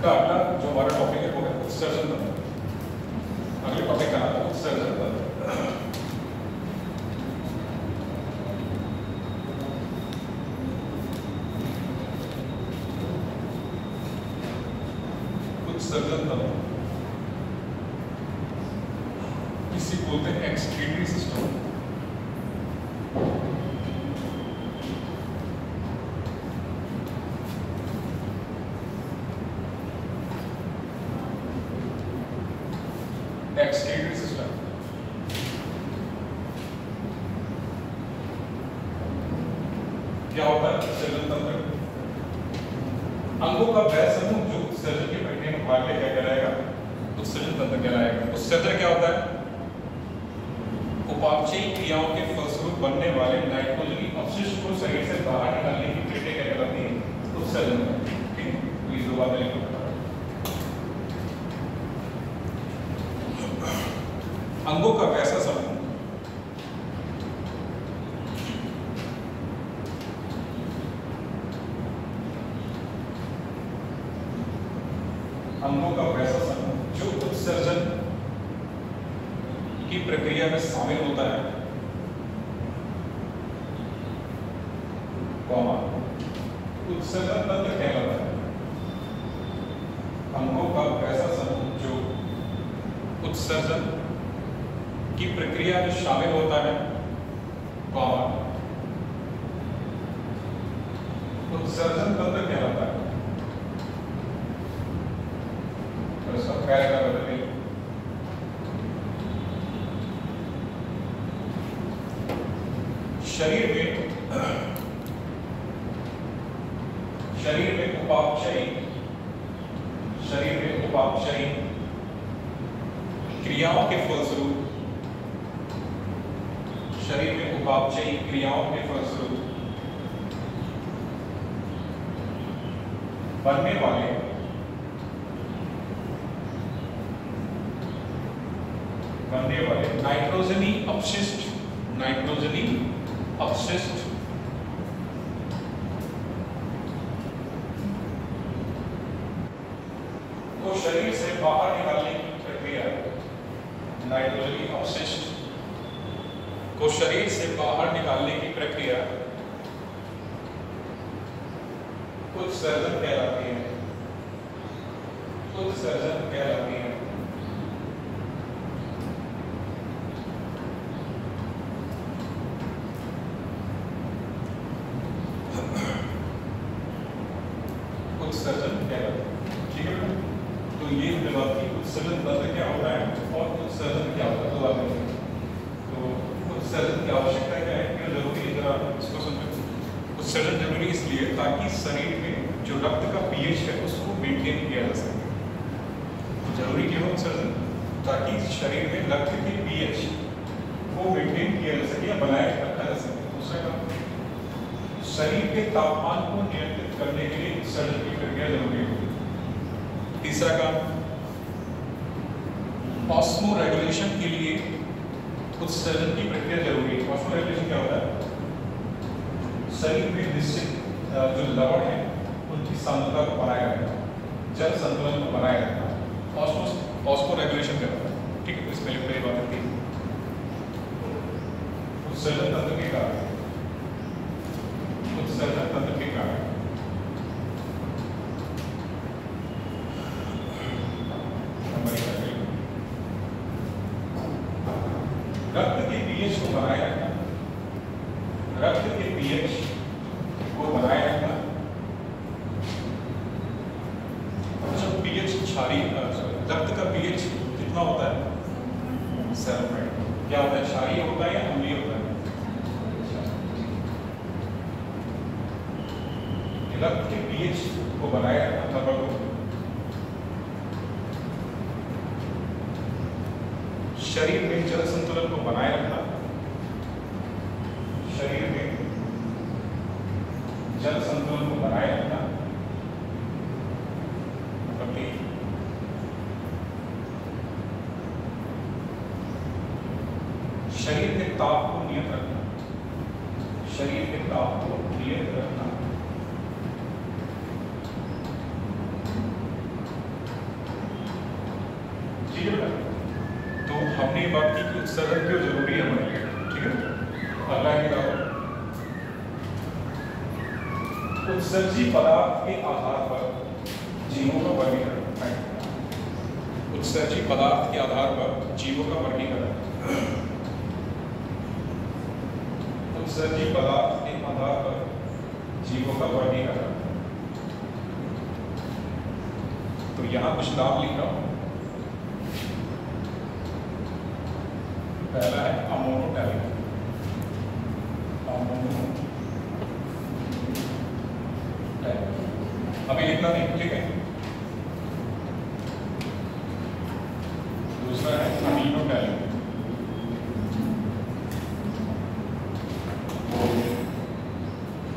का अगला जो हमारा टॉपिक है वो है उत्सर्जन तंत्र। अगले टॉपिक का नाम है उत्सर्जन तंत्र। उत्सर्जन तंत्र इसी बोलते हैं एक्सक्रीटरी सिस्टम। एक्सक्रीटरी सिस्टम क्या होता है? उत्सर्जन तंत्र अंगों का वह समूह जो उत्सर्जन की प्रक्रिया में भाग लेकर क्या कहलाएगा? उत्सर्जन तंत्र कहलाएगा। उत्सर्जन क्या होता है? उपापचयी क्रियाओं के फलस्वरूप बनने वाले नाइट्रोजनी अपशिष्ट को शरीर से बाहर निकालने की प्रक्रिया क्या कहलाती है? उत्सर्जन। ठीक है, तो ये दो बातें लिखो। अंगों का वैसा समूह अंगों का वैसा समूह जो उत्सर्जन की प्रक्रिया में शामिल होता है, उत्सर्जन तंत्र कहलाता है। अंगों का वैसा समूह जो उत्सर्जन की प्रक्रिया में शामिल होता है, उत्सर्जन तंत्र कहलाता है। तो इसका पहला बदलिए, शरीर में उपापचयी क्रियाओं के फलस्वरूप बनने वाले नाइट्रोजनी अपशिष्ट को शरीर से बाहर निकालने की प्रक्रिया, नाइट्रोजनी अपशिष्ट को शरीर से बाहर निकालने की प्रक्रिया उत्सर्जन कहलाती है। ठीक है, तो ये जवाब की उत्सर्जन तंत्र क्या होता है और उत्सर्जन क्या होता है, दो बातें। तो उत्सर्जन की आवश्यकता क्या है, क्यों जरूरी है, जरा इसको समझो। उत्सर्जन जरूरी इसलिए ताकि शरीर में जो रक्त का पीएच है उसको मेंटेन किया जा सके। जरूरी क्यों उत्सर्जन? ताकि शरीर में रक्त के पीएच को मेंटेन किया जा सके या बनाए रखा जा सके। दूसरा काम, शरीर के तापमान को नियंत्रित करने के लिए उत्सर्जन की प्रक्रिया जरूरी है। तीसरा काम, ऑस्मो रेगुलेशन के लिए उत्सर्जन की प्रक्रिया जरूरी है। ऑस्मो रेगुलेशन क्या होता है? शरीर में निश्चित जो लवण है उनकी सांद्रता को बनाए रखना, जल संतुलन को बनाए रखना, ऑस्मो रेगुलेशन करता है। ठीक है, इसमें पहली बात थी उत्सर्जन तंत्र के कारण। रक्त के पीएच को बनाए रखना, जब पीएच रक्त का पीएच कितना होता है? 7. क्या होता है? क्षारीय होता है या अम्लीय होता है? रक्त के पीएच को बनाए रखना, शरीर में जल संतुलन को बनाए रखना, शरीर के ताप को नियत रखना, ठीक है बेटा। तो हमने ये बात की कि उत्सर्जन क्यों जरूरी है हमारे लिए, ठीक है। अगला है उत्सर्जी पदार्थ के आधार पर जीवों का वर्गीकरण। उत्सर्जी पदार्थ के आधार पर जीवों का वर्गीकरण। उत्सर्जी पदार्थ के आधार पर जीवों का वर्गीकरण। तो यहां कुछ नाम लिख रहा हूं। पहला है अमोनोटैलिक। अभी लिखना नहीं, ठीक है। दूसरा है अमीनोटैलिक।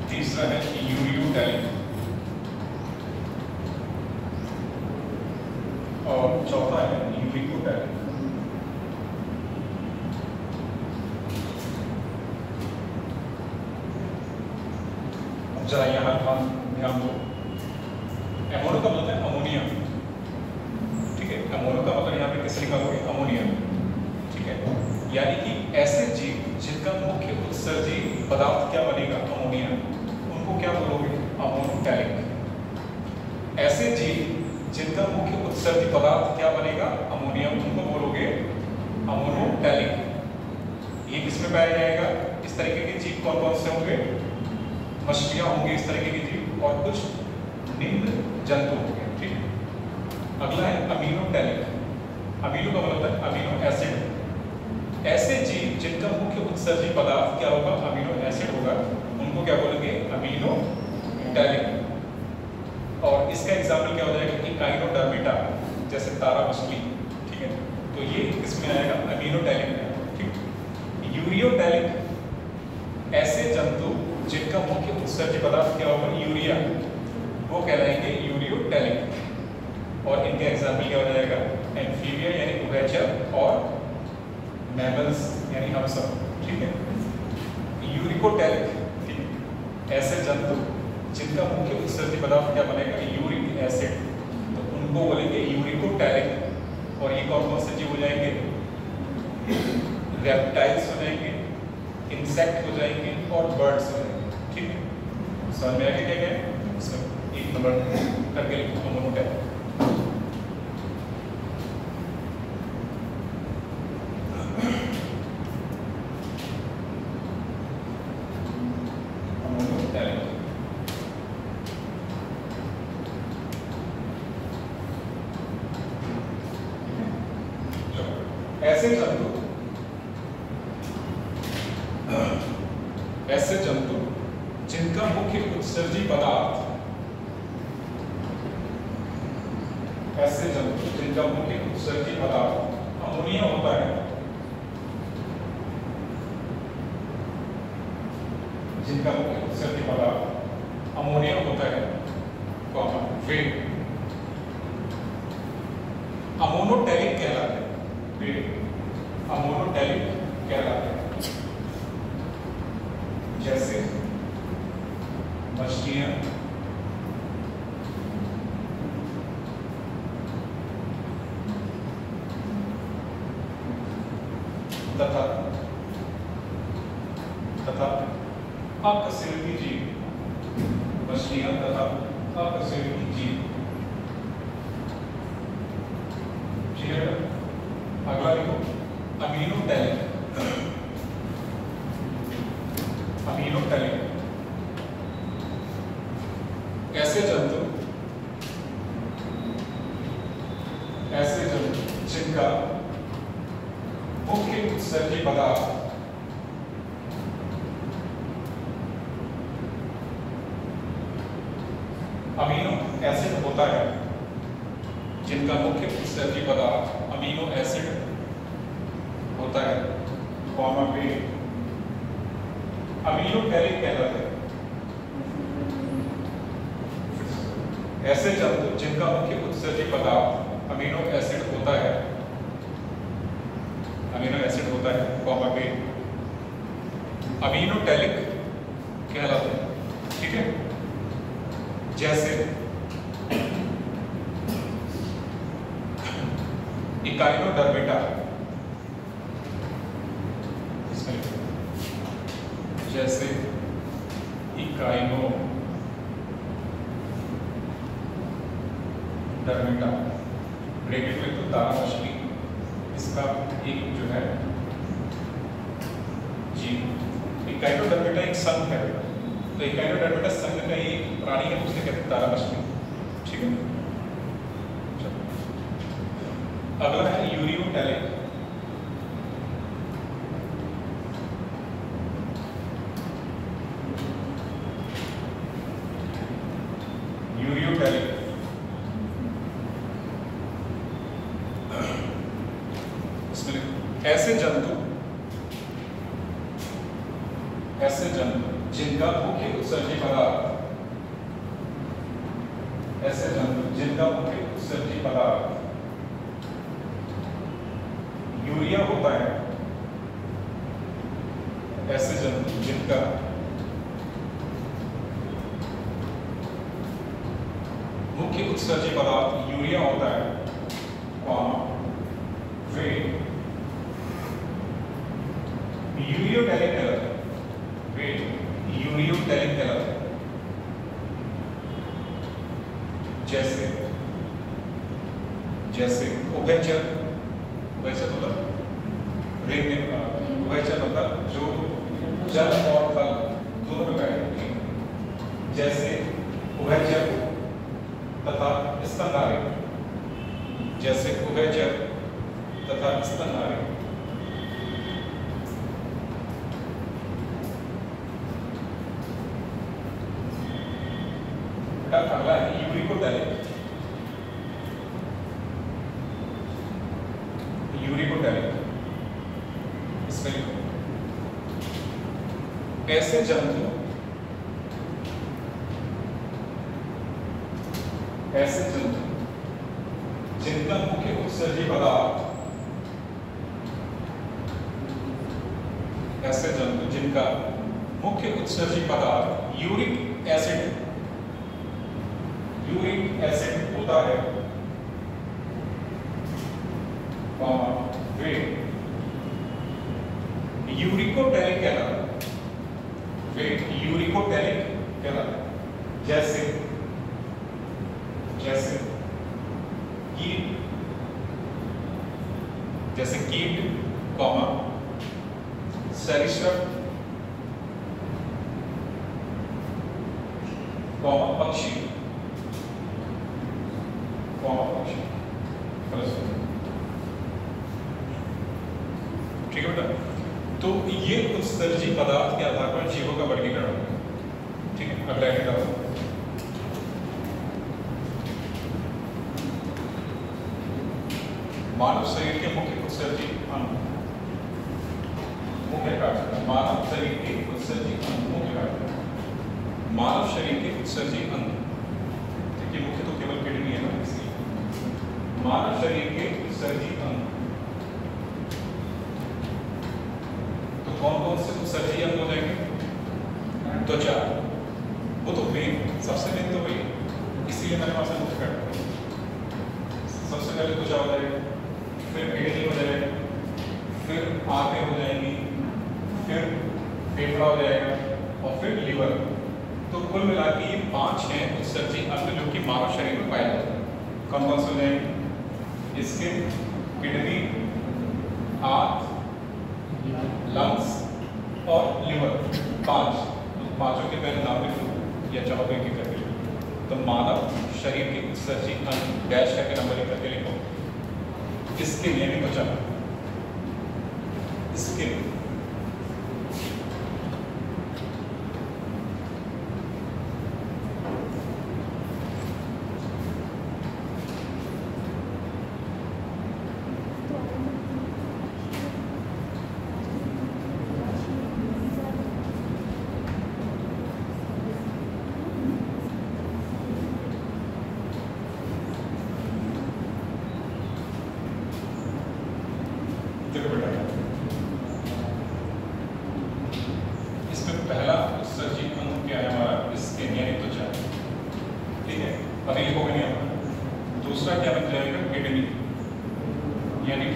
तीसरा है यूरियोटैलिक और चौथा है यूरिकोटैलिक। जरा यहाँ ध्यान दो। एमोनो का मतलब है अमोनिया, ठीक है। एमोनो का मतलब यहाँ पे किस लिखा हुआ है? अमोनिया, ठीक है। यानी कि ऐसे जीव जिनका मुख्य उत्सर्जी पदार्थ क्या बनेगा? अमोनिया, उनको क्या बोलोगे? अमोनोटैलिक। ऐसे जीव जिनका मुख्य उत्सर्जी पदार्थ क्या बनेगा? अमोनिया, उनको बोलोगे अमोनोटैलिक। ये किसमें पाया जाएगा? इस तरीके के जीव कौन कौन से होंगे? मछलियां होंगी इस तरीके की जीव, और कुछ निम्न जंतु होंगे, ठीक है। अगला है अमीनोटैलिक। अमीनो का मतलब है अमीनो एसिड। ऐसे जीव जिनका मुख्य उत्सर्जी पदार्थ क्या होगा? अमीनो एसिड होगा, उनको क्या बोलेंगे? अमीनोटैलिक। और इसका एग्जाम्पल क्या हो जाएगा? इकाइनोडर्मिटा, जैसे तारा मछली, ठीक है। तो ये किसमें आएगा? अमीनोटैलिक में, ठीक। यूरियोटैलिक, ऐसे जंतु जिनका मुख्य उत्सर्जी पदार्थ क्या होगा? यूरिया, वो कहलाएंगे यूरियोटैलिक। और इनके एग्जाम्पल क्या हो जाएगा? एम्फीबिया यानी उभयचर और मैमल्स यानी हम सब, ठीक है। यूरिकोटैलिक, ठीक है। ऐसे जंतु जिनका मुख्य उत्सर्जी पदार्थ क्या बनेगा? यूरिक एसिड, तो उनको बोलेंगे यूरिकोटैलिक। और ये कौन कौन से जीव हो जाएंगे? रेप्टाइल्स हो जाएंगे, इंसेक्ट हो जाएंगे और बर्ड्स हो जाएंगे, ठीक है। समझ में आएगा क्या क्या है? एक नंबर करके लिखो अमोनोटैलिक। ऐसे जंतु जिनका मुख्य उत्सर्जी पदार्थ अमोनिया होता है, जिनका मुख्य उत्सर्जी पदार्थ अमोनिया होता है, वे अमोनोटैलिक कहलाते हैं। वे अमोनोटैलिक कहलाते हैं। जैसे मछलियां, तथा अकशेरुकी जीव। मछलियां तथा अकशेरुकी जीव, ठीक है। अगला देखो अमीनोटैलिक। अमीनोटैलिक ऐसे जंतु जिनका मुख्य उत्सर्जी पदार्थ अमीनो एसिड होता है, जिनका मुख्य उत्सर्जी पदार्थ अमीनो एसिड होता है, वे अमीनोटैलिक कहलाते हैं। ऐसे जंतु जिनका मुख्य उत्सर्जी पदार्थ अमीनो एसिड होता है, वे अमीनोटैलिक कहलाते हैं, ठीक है। जैसे इकाइनोडर्मिटा, इसमें जैसे इकाइनोडर्मिटा ब्रैकेट में तो तारा मछली, इसका एक जो है जी इकाइनोडर्मिटा एक संघ है, तो इकाइनोडर्मिटा संघ का एक प्राणी है, उसे कहते हैं तारा मछली। ठीक है, अगला है यूरियोटैलिक। यूरियोटैलिक इसमें ऐसे जंतु जिनका मुख्य उत्सर्जी पदार्थ यूरिया होता है, ऐसे जंतु जिनका मुख्य उत्सर्जी पदार्थ यूरिया होता है, वे यूरियोटैलिक कहलाते हैं। जैसे उभयचर, मतलब उभयचर मतलब जो जल और थल दोनों में बैठे, जैसे उभयचर तथा स्तनधारी, जैसे उभयचर तथा स्तनधारी। अगला है यूरिकोटैलिक। इसमें लिखो ऐसे जंतु जिनका मुख्य उत्सर्जी पदार्थ यूरिक एसिड होता है, वे यूरिकोटैलिक कहलाते हैं। जैसे कीट, सरीसृप, पक्षी, ठीक है बेटा। तो ये उत्सर्जी पदार्थ के आधार पर जीवों का वर्गीकरण होगा। ठीक है, अगला है मानव शरीर के मुख्य उत्सर्जी अंग, मानव शरीर के उत्सर्जी अंग, देखिए मुख्य तो केवल किडनी है ना, इसलिए मानव शरीर के उत्सर्जी अंग। तो कौन से उत्सर्जी अंग हो जाएंगे? त्वचा, वो तो मेन, सबसे मेन तो वही, इसीलिए मैंने वहां से मुख्य काटा। सबसे पहले त्वचा हो जाएगा, फिर किडनी हो जाएगा, फिर आंखें हो जाएंगी, फिर फेफड़ा हो जाएगा और फिर लीवर। तो कुल मिला के ये 5 हैं उत्सर्जी अंग जो कि मानव शरीर में पाए जाते हैं। कौन कौन से हो जाएंगे? स्किन, किडनी, आंत, लंग्स और लिवर, 5। पांचों के पहले नाम लिखो या चाहोगे कि करके लिखो। तो मानव शरीर के उत्सर्जी अंग डैश करके नंबर लिख करके लिखो। स्किन यानी त्वचा, स्किन,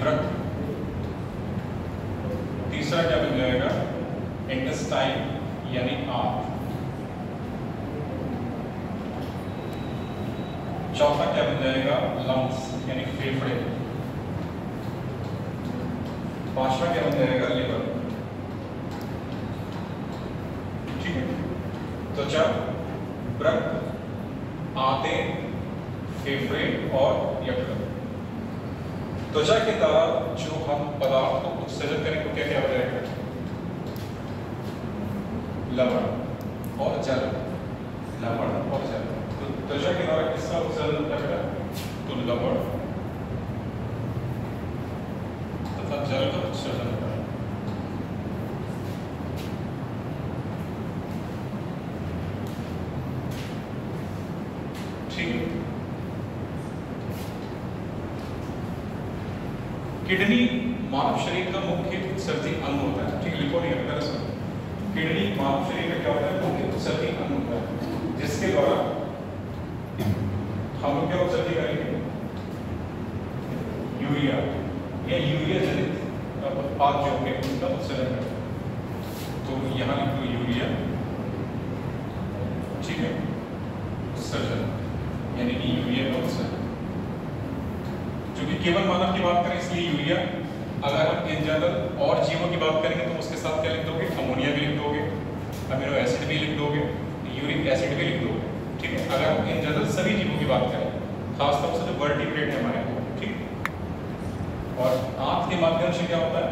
वृक्क। तीसरा क्या बन जाएगा? इंटेस्टाइन यानी आंत। चौथा क्या बन जाएगा? लंग्स यानी फेफड़े। पांचवा क्या बन जाएगा? लिवर। ठीक है, त्वचा, वृक्क, आंतें, फेफड़े और यकृत। त्वचा के द्वारा जो हम पदार्थ को उत्सर्जन करेंगे तो क्या क्या हो जाएगा? लवण और जल। लवण और जल। तो त्वचा के द्वारा किसका उत्सर्जन होता है? तो लवण तथा जल का उत्सर्जन होता है। ठीक है। किडनी मानव शरीर का मुख्य उत्सर्जी अंग होता है। ठीक, लिखो नहीं है, सुनो। किडनी मानव शरीर का क्या होता है? मुख्य उत्सर्जी अंग होता है, जिसके द्वारा हम लोग क्या उत्सर्जी करेंगे? यूरिया या यूरिया जनित उत्पाद जो होंगे उनका उत्सर्जन करेंगे। तो यहाँ लिख दो यूरिया। ठीक है, उत्सर्जन यानी कि यूरिया का उत्सर्जन। क्योंकि केवल मानव की बात करें इसलिए यूरिया। अगर हम इन जनरल और जीवों की बात करेंगे तो उसके साथ क्या लिख दोगे? अमोनिया भी लिख दोगे, अमीनो एसिड भी लिख दोगे, यूरिक एसिड भी लिख दोगे। ठीक है, अगर हम इन जनरल सभी जीवों की बात करें, खासतौर से जो वर्टिब्रेट है हमारे। ठीक, और आंत के माध्यम से क्या होता है?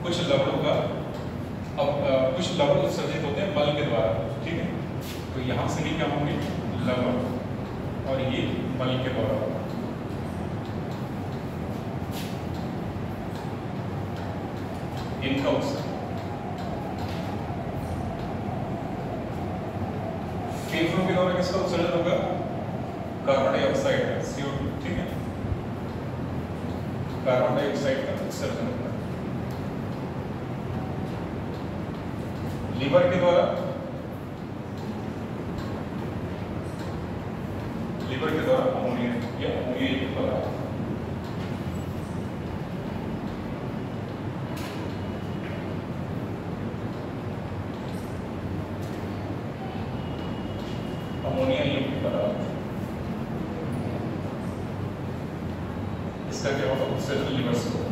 कुछ लवणों का कुछ लवण उत्सर्जित होते हैं मल के द्वारा। ठीक है, तो यहाँ से भी क्या होंगे? लवण, और ये मल के द्वारा। इनका उत्सर्जन। फेफड़ों के द्वारा किसका उत्सर्जन होगा? कार्बन डाइऑक्साइड का, CO2। ठीक है, कार्बन डाइऑक्साइड का उत्सर्जन होगा। लीवर के द्वारा, लीवर के द्वारा अमोनिया या अमोनिया युक्त पदार्थ। अमोनिया युक्त पदार्थ, इसका क्या होगा? उत्सर्जन लीवर से होगा।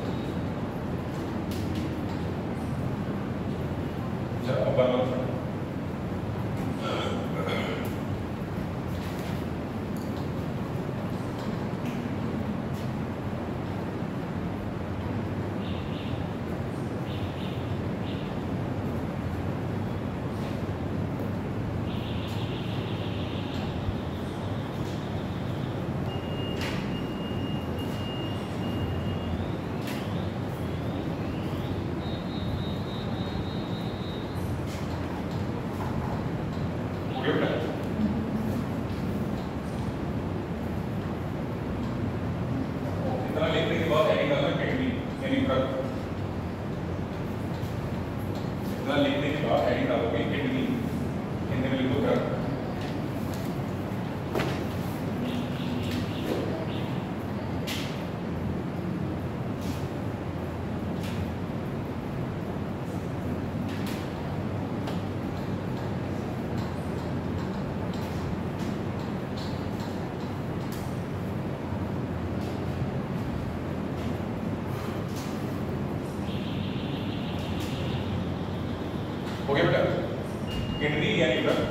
इतना लिखने के बाद एडिंग करना किडनी यानी वृक्क। इतना लिखने के बाद एडिंग डालोगे किडनी, हिंदी में लिखो वृक्क। हो गया बेटा? किडनी यानी वृक्क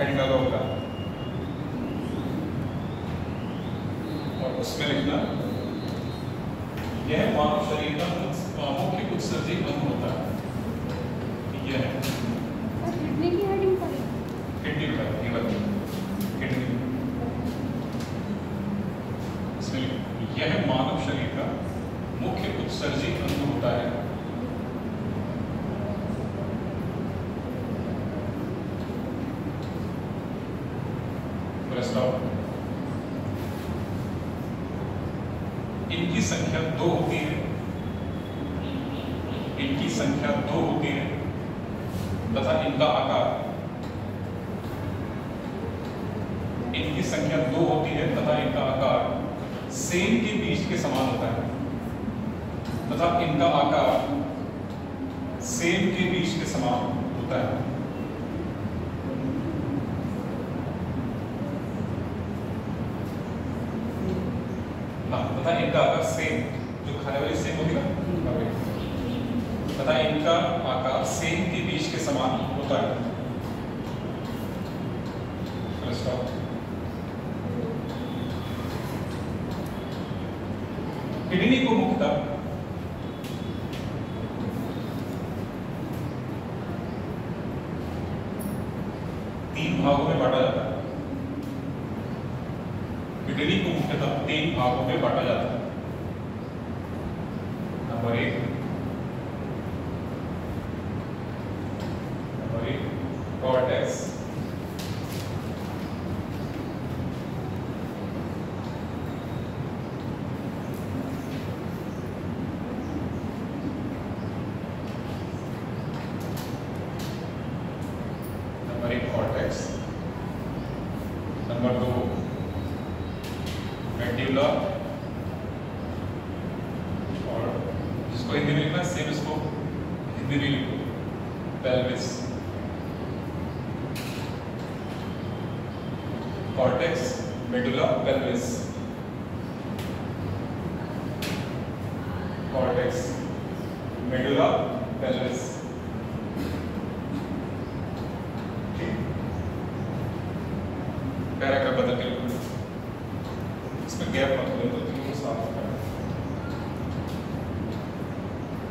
हेडिंग डाला होगा, और उसमें लिखना यह मानव शरीर का मुख्य उत्सर्जी अंग होता है। यह है किडनी की हेडिंग पर किडनी बेटा, लीवर किडनी। इसमें यह मानव शरीर का मुख्य उत्सर्जी अंग होता है। इनकी संख्या 2 होती है, इनकी संख्या 2 होती है तथा इनका आकार, इनकी संख्या 2 होती है तथा इनका आकार सेम के बीज के समान होता है। तथा इनका आकार सेब के बीज के समान होता है। तथा इनका आकार सेब, जो खाने वाली सेब होगी ना, तथा इनका आकार सेब के बीज के समान होता है। किडनी को मुख्यतः तीन भागों में बांटा जाता है। किडनी को मुख्यतः तीन भागों में बांटा जाता है। नंबर एक कॉर्टेक्स, नंबर दो मेड्यूला, और जिसको हिंदी में लिखना सेम इसको हिंदी में लिखो pelvis. Cortex, medulla, pelvis. Cortex, medulla, pelvis. Paragraph बदल के लिखो, इसमें गैप मत लो, तो तीनों साफ होता है।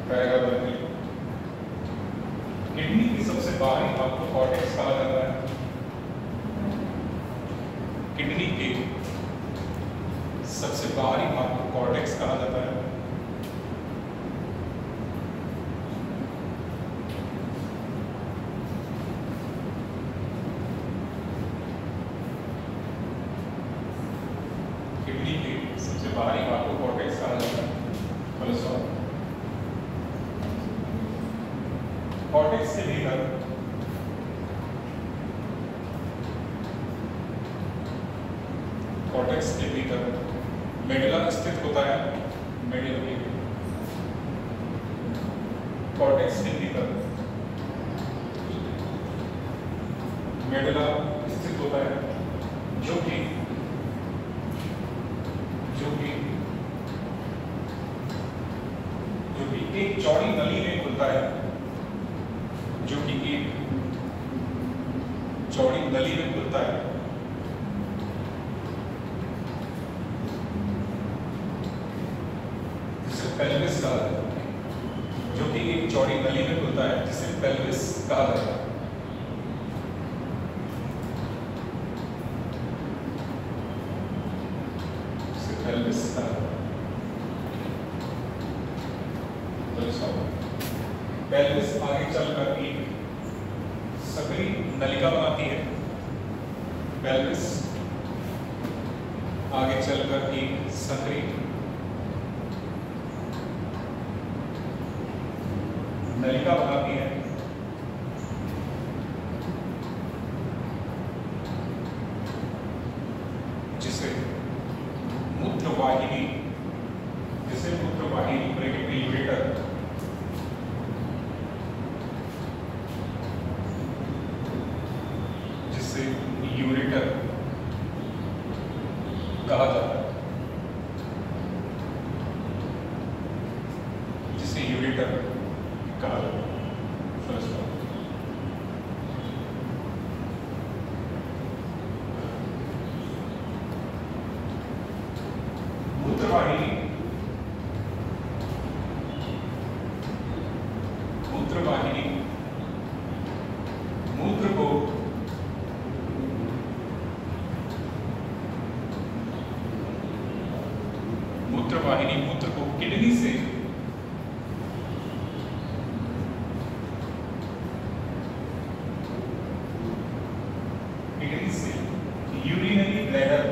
पैराग्राफ बदल के लिखो। किडनी की सबसे बाहरी भाग को कॉर्टेक्स कहा जाता है। किडनी के सबसे बाहरी भाग को कॉर्टेक्स कहा जाता है। किडनी के सबसे बाहरी भाग को कॉर्टेक्स कहा जाता है। कॉर्टेक्स के भीतर कॉर्टेक्स के भीतर मेडुला स्थित होता है। मेडुला, कॉर्टेक्स के भीतर मेडुला स्थित होता है, जो कि एक चौड़ी नली में खुलता है, जो कि एक चौड़ी नली में खुलता है, जिसे पेल्विस कहा जाता है। जो कि एक चौड़ी नली में खुलता है, जिसे पेल्विस कहा जाता है। जिसे पेल्विस कहा जाता है। पेल्विस आगे चलकर एक सक्रिय नलिका बनाती है। पेल्विस आगे चलकर एक सक्रिय नलिका बनाती है, जिसे मूत्रवाहिनी ब्रैकेट में यूरेटर, यूरेटर कहा जाता है, जिसे यूरेटर कहा जाता है। मूत्रवाहिनी मूत्र को किडनी से यूरिनरी ब्लैडर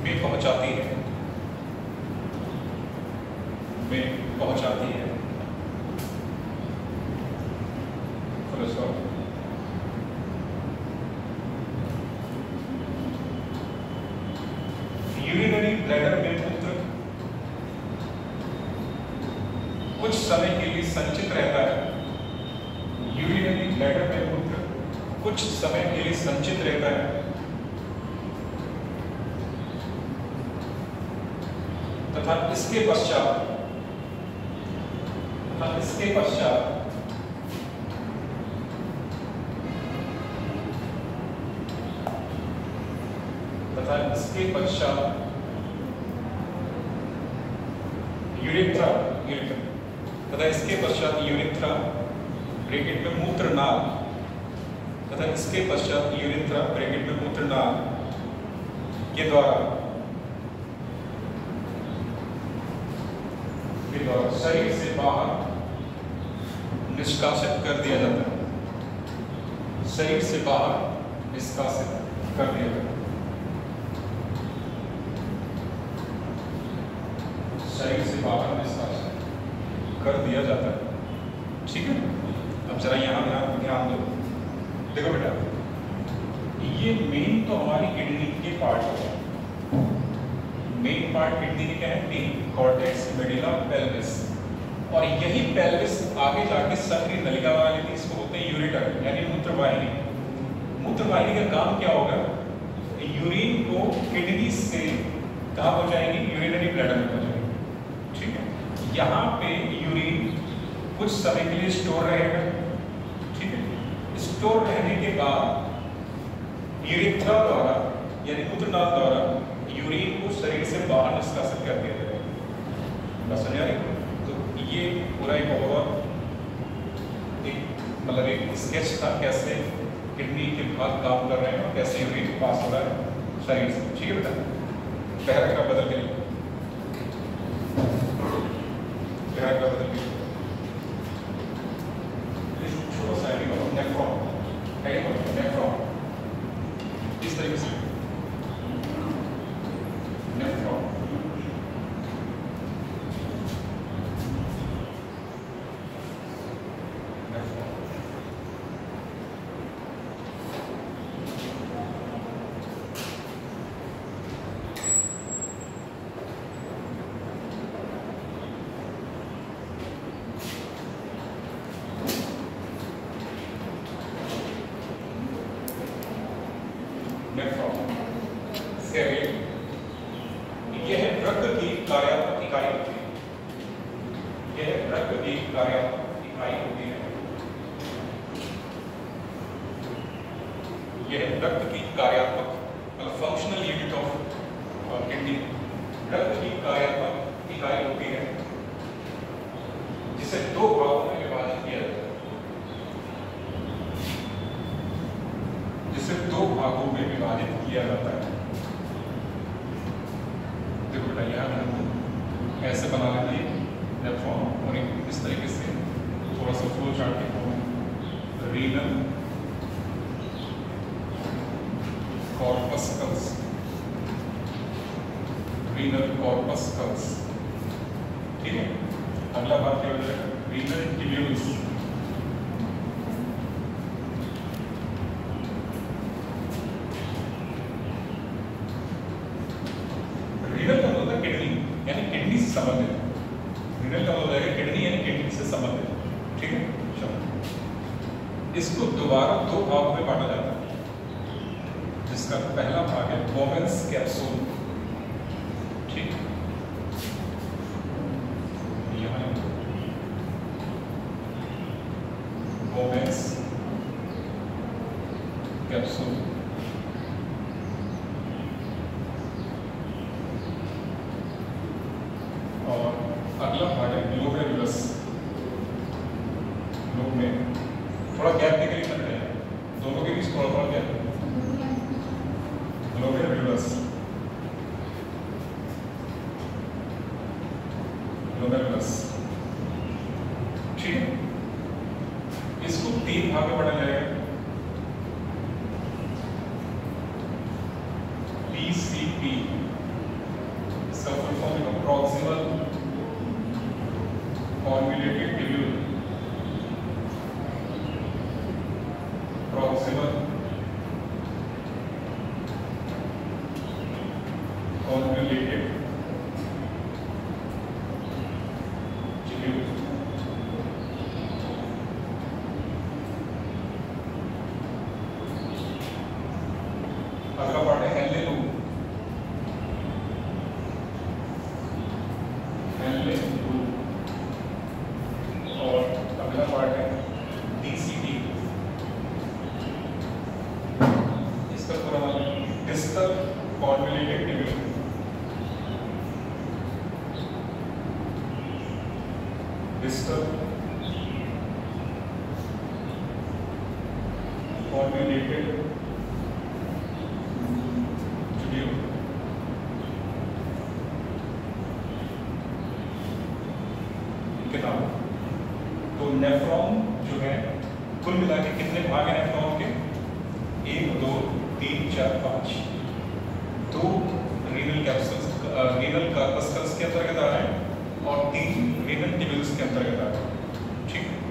में पहुंचाती है। कुछ समय के लिए संचित रहता है, यूरिनरी ब्लैडर में मूत्र कुछ समय के लिए संचित रहता है, तथा इसके पश्चात यूरिथ्रा ब्रैकेट में मूत्रनाल के द्वारा शरीर से बाहर निष्कासित कर दिया जाता है। शरीर से बाहर निष्कासित कर दिया जाता है। शरीर से बाहर निष्कासित कर दिया जाता है। ठीक है, अब जरा यहाँ ध्यान दो। देखो बेटा, ये मेन तो हमारी किडनी के पार्ट हो गया। मेन पार्ट किडनी के क्या है? Main cortex medulla pelvis. और यही पेल्विस आगे जाके सक्रिय नलिका बना लेती है। इसको बोलते हैं यूरेटर, यानी मूत्रवाहिनी। मूत्रवाहिनी का काम क्या होगा? यूरिन को किडनी से कहाँ पहुंचाएगी? यूरिनरी ब्लैडर में पहुंचाएगी। ठीक है, यहाँ पे यूरिन कुछ समय के लिए स्टोर रहेगा। ठीक है, स्टोर रहने के बाद यूरिथ्रा द्वारा यानी मूत्रनाल द्वारा यूरिन को शरीर से बाहर निष्कासित कर दिया जाएगा। बस समझ आ रही? तो ये पूरा एक ओवरऑल मतलब एक स्केच था कैसे किडनी के भाग काम कर रहे हैं और कैसे यूरिन पास हो रहा है शरीर से। ठीक है बेटा, पैराग्राफ बदल के लिखो। पैराग्राफ बदल के छोटा सा हेडिंग करो, नेफ्रॉन। हेडिंग करो नेफ्रॉन, इस तरीके से नेफ्रॉन। यह रक्त की कार्यात्मक इकाई होती है। यह रक्त की कार्यात्मक इकाई होती है। यह रक्त की कार्यात्मक मतलब फंक्शनल यूनिट ऑफ किडनी रक्त की कार्यात्मक इकाई होती है, जिसे दो भागों में विभाजित किया जाता है। जिसे दो भागों में विभाजित किया जाता है। देखो बेटा, यहाँ ऐसे बना लेते हैं नेफ्रॉन और इस तरीके से थोड़ा सा फ्लो चार्ट के फॉर्म रीनल कॉर्पस्कल्स। रीनल कॉर्पस्कल्स। ठीक है, अगला बात क्या हो जाएगा? Renal tubules. रीनल का मतलब किडनी यानी किडनी से संबंधित। रीनल का मतलब है किडनी यानी किडनी से संबंधित। ठीक है, चलो इसको दोबारा दो भागों में बांटा जाता है, जिसका पहला भाग है बोवेन्स कैप्सूल। ठीक, यहाँ बोवेन्स कैप्सूल। और अगला भाग है ग्लोमेरुलस। ग्लोब में थोड़ा गैप के लिए करते हैं, दोनों के बीच थोड़ा थोड़ा गैप। Glomerulus, glomerulus. ठीक है, इसको तीन भाग में बांटा जाएगा। PCP इसका फुल फॉर्म है proximal convoluted tubule. Proximal convoluted tubule. Distal convoluted tube. किताब तो नेफ्रॉन जो है कुल मिला के कितने भाग हैं नेफ्रॉन के? 1 2 3 4 5। 2 रीनल कैप्सूल्स रीनल कार्पस्कल्स के अंतर्गत आ रहे हैं और 3 रीनल ट्यूब्यूल्स के अंतर्गत आ रहे हैं। ठीक है,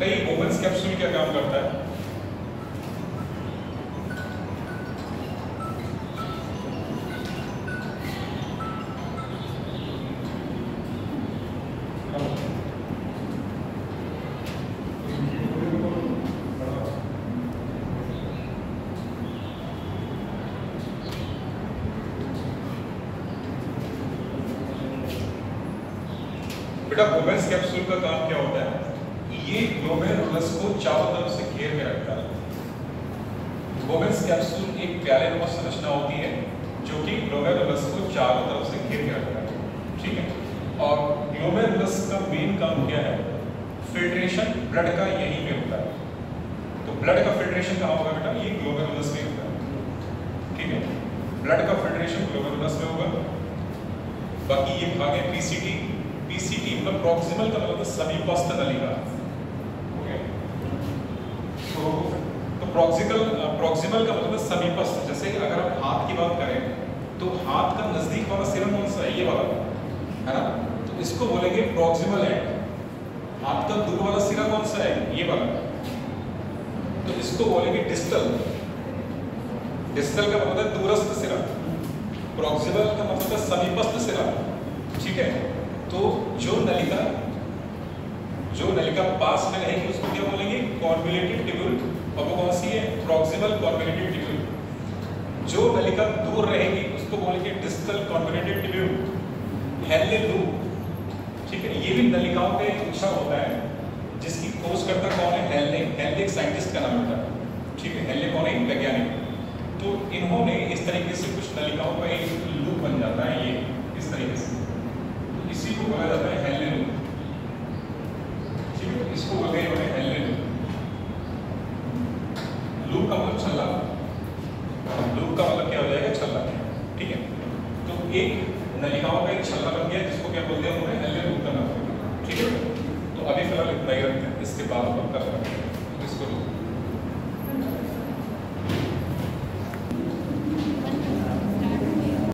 कई बोवेंस कैप्सूल क्या काम करता है? बेटा बोवेंस कैप्सूल का काम क्या होता है? ये ग्लोमेरुलस को चारों तरफ से घेर के रखता है। बोवेंस कैप्सूल एक प्यालेनुमा संरचना होती है जो कि ग्लोमेरुलस को चारों तरफ से घेर के रखता है। ठीक है, और ग्लोमेरुलस का मेन काम क्या है? फिल्ट्रेशन ब्लड का यहीं पे होता है। तो ब्लड का फिल्ट्रेशन कहाँ होगा बेटा? ये ग्लोमेरुलस में होता है। ठीक है, ब्लड का फिल्ट्रेशन ग्लोमेरुलस में होगा। बाकी ये भाग है पीसीटी। पीसीटी मतलब प्रॉक्सिमल का मतलब समीपस्थ नलिका। तो प्रॉक्सिमल का मतलब समीपस्थ। जैसे अगर आप हाथ की बात करें तो हाथ का नजदीक वाला सिरा कौन सा है? ये वाला है ना, तो इसको बोलेंगे प्रॉक्सिमल एंड। हाथ का दूर वाला सिरा कौन सा है? ये वाला, तो इसको बोलेंगे डिस्टल। डिस्टल का मतलब है दूरस्थ सिरा, प्रॉक्सिमल का मतलब है समीपस्थ सिरा। ठीक है, तो जो नलिका पास में रहेगी उसको क्या बोलेंगे? Convoluted tubule. और वो कौन सी है? Proximal convoluted tubule. जो नलिका दूर रहेगी उसको बोलेंगे distal convoluted tubule. Henle loop. ठीक है, ये भी नलिकाओं का एक गुच्छा होता है जिसकी खोज करता कौन है? हेनले। हेनले एक साइंटिस्ट का नाम होता है। ठीक है, हेनले कौन है? वैज्ञानिक। तो इन्होंने इस तरीके से कुछ नलिकाओं का एक लूप बन जाता है, ये इस तरीके से, तो इसी को बोला जाता है हेनले लूप। ठीक है, इसको बोलते हैं हेनले लूप। लूप का मतलब छल्ला। लूप का मतलब क्या हो जाएगा? छल्ला। ठीक है, तो एक नलिकाओं का एक छल्ला बन गया जिसको क्या बोलते हैं? हेनले लूप का नाम। ठीक है, तो अभी फिलहाल इतना ही रखते हैं, इसके बाद हम कर सकते हैं।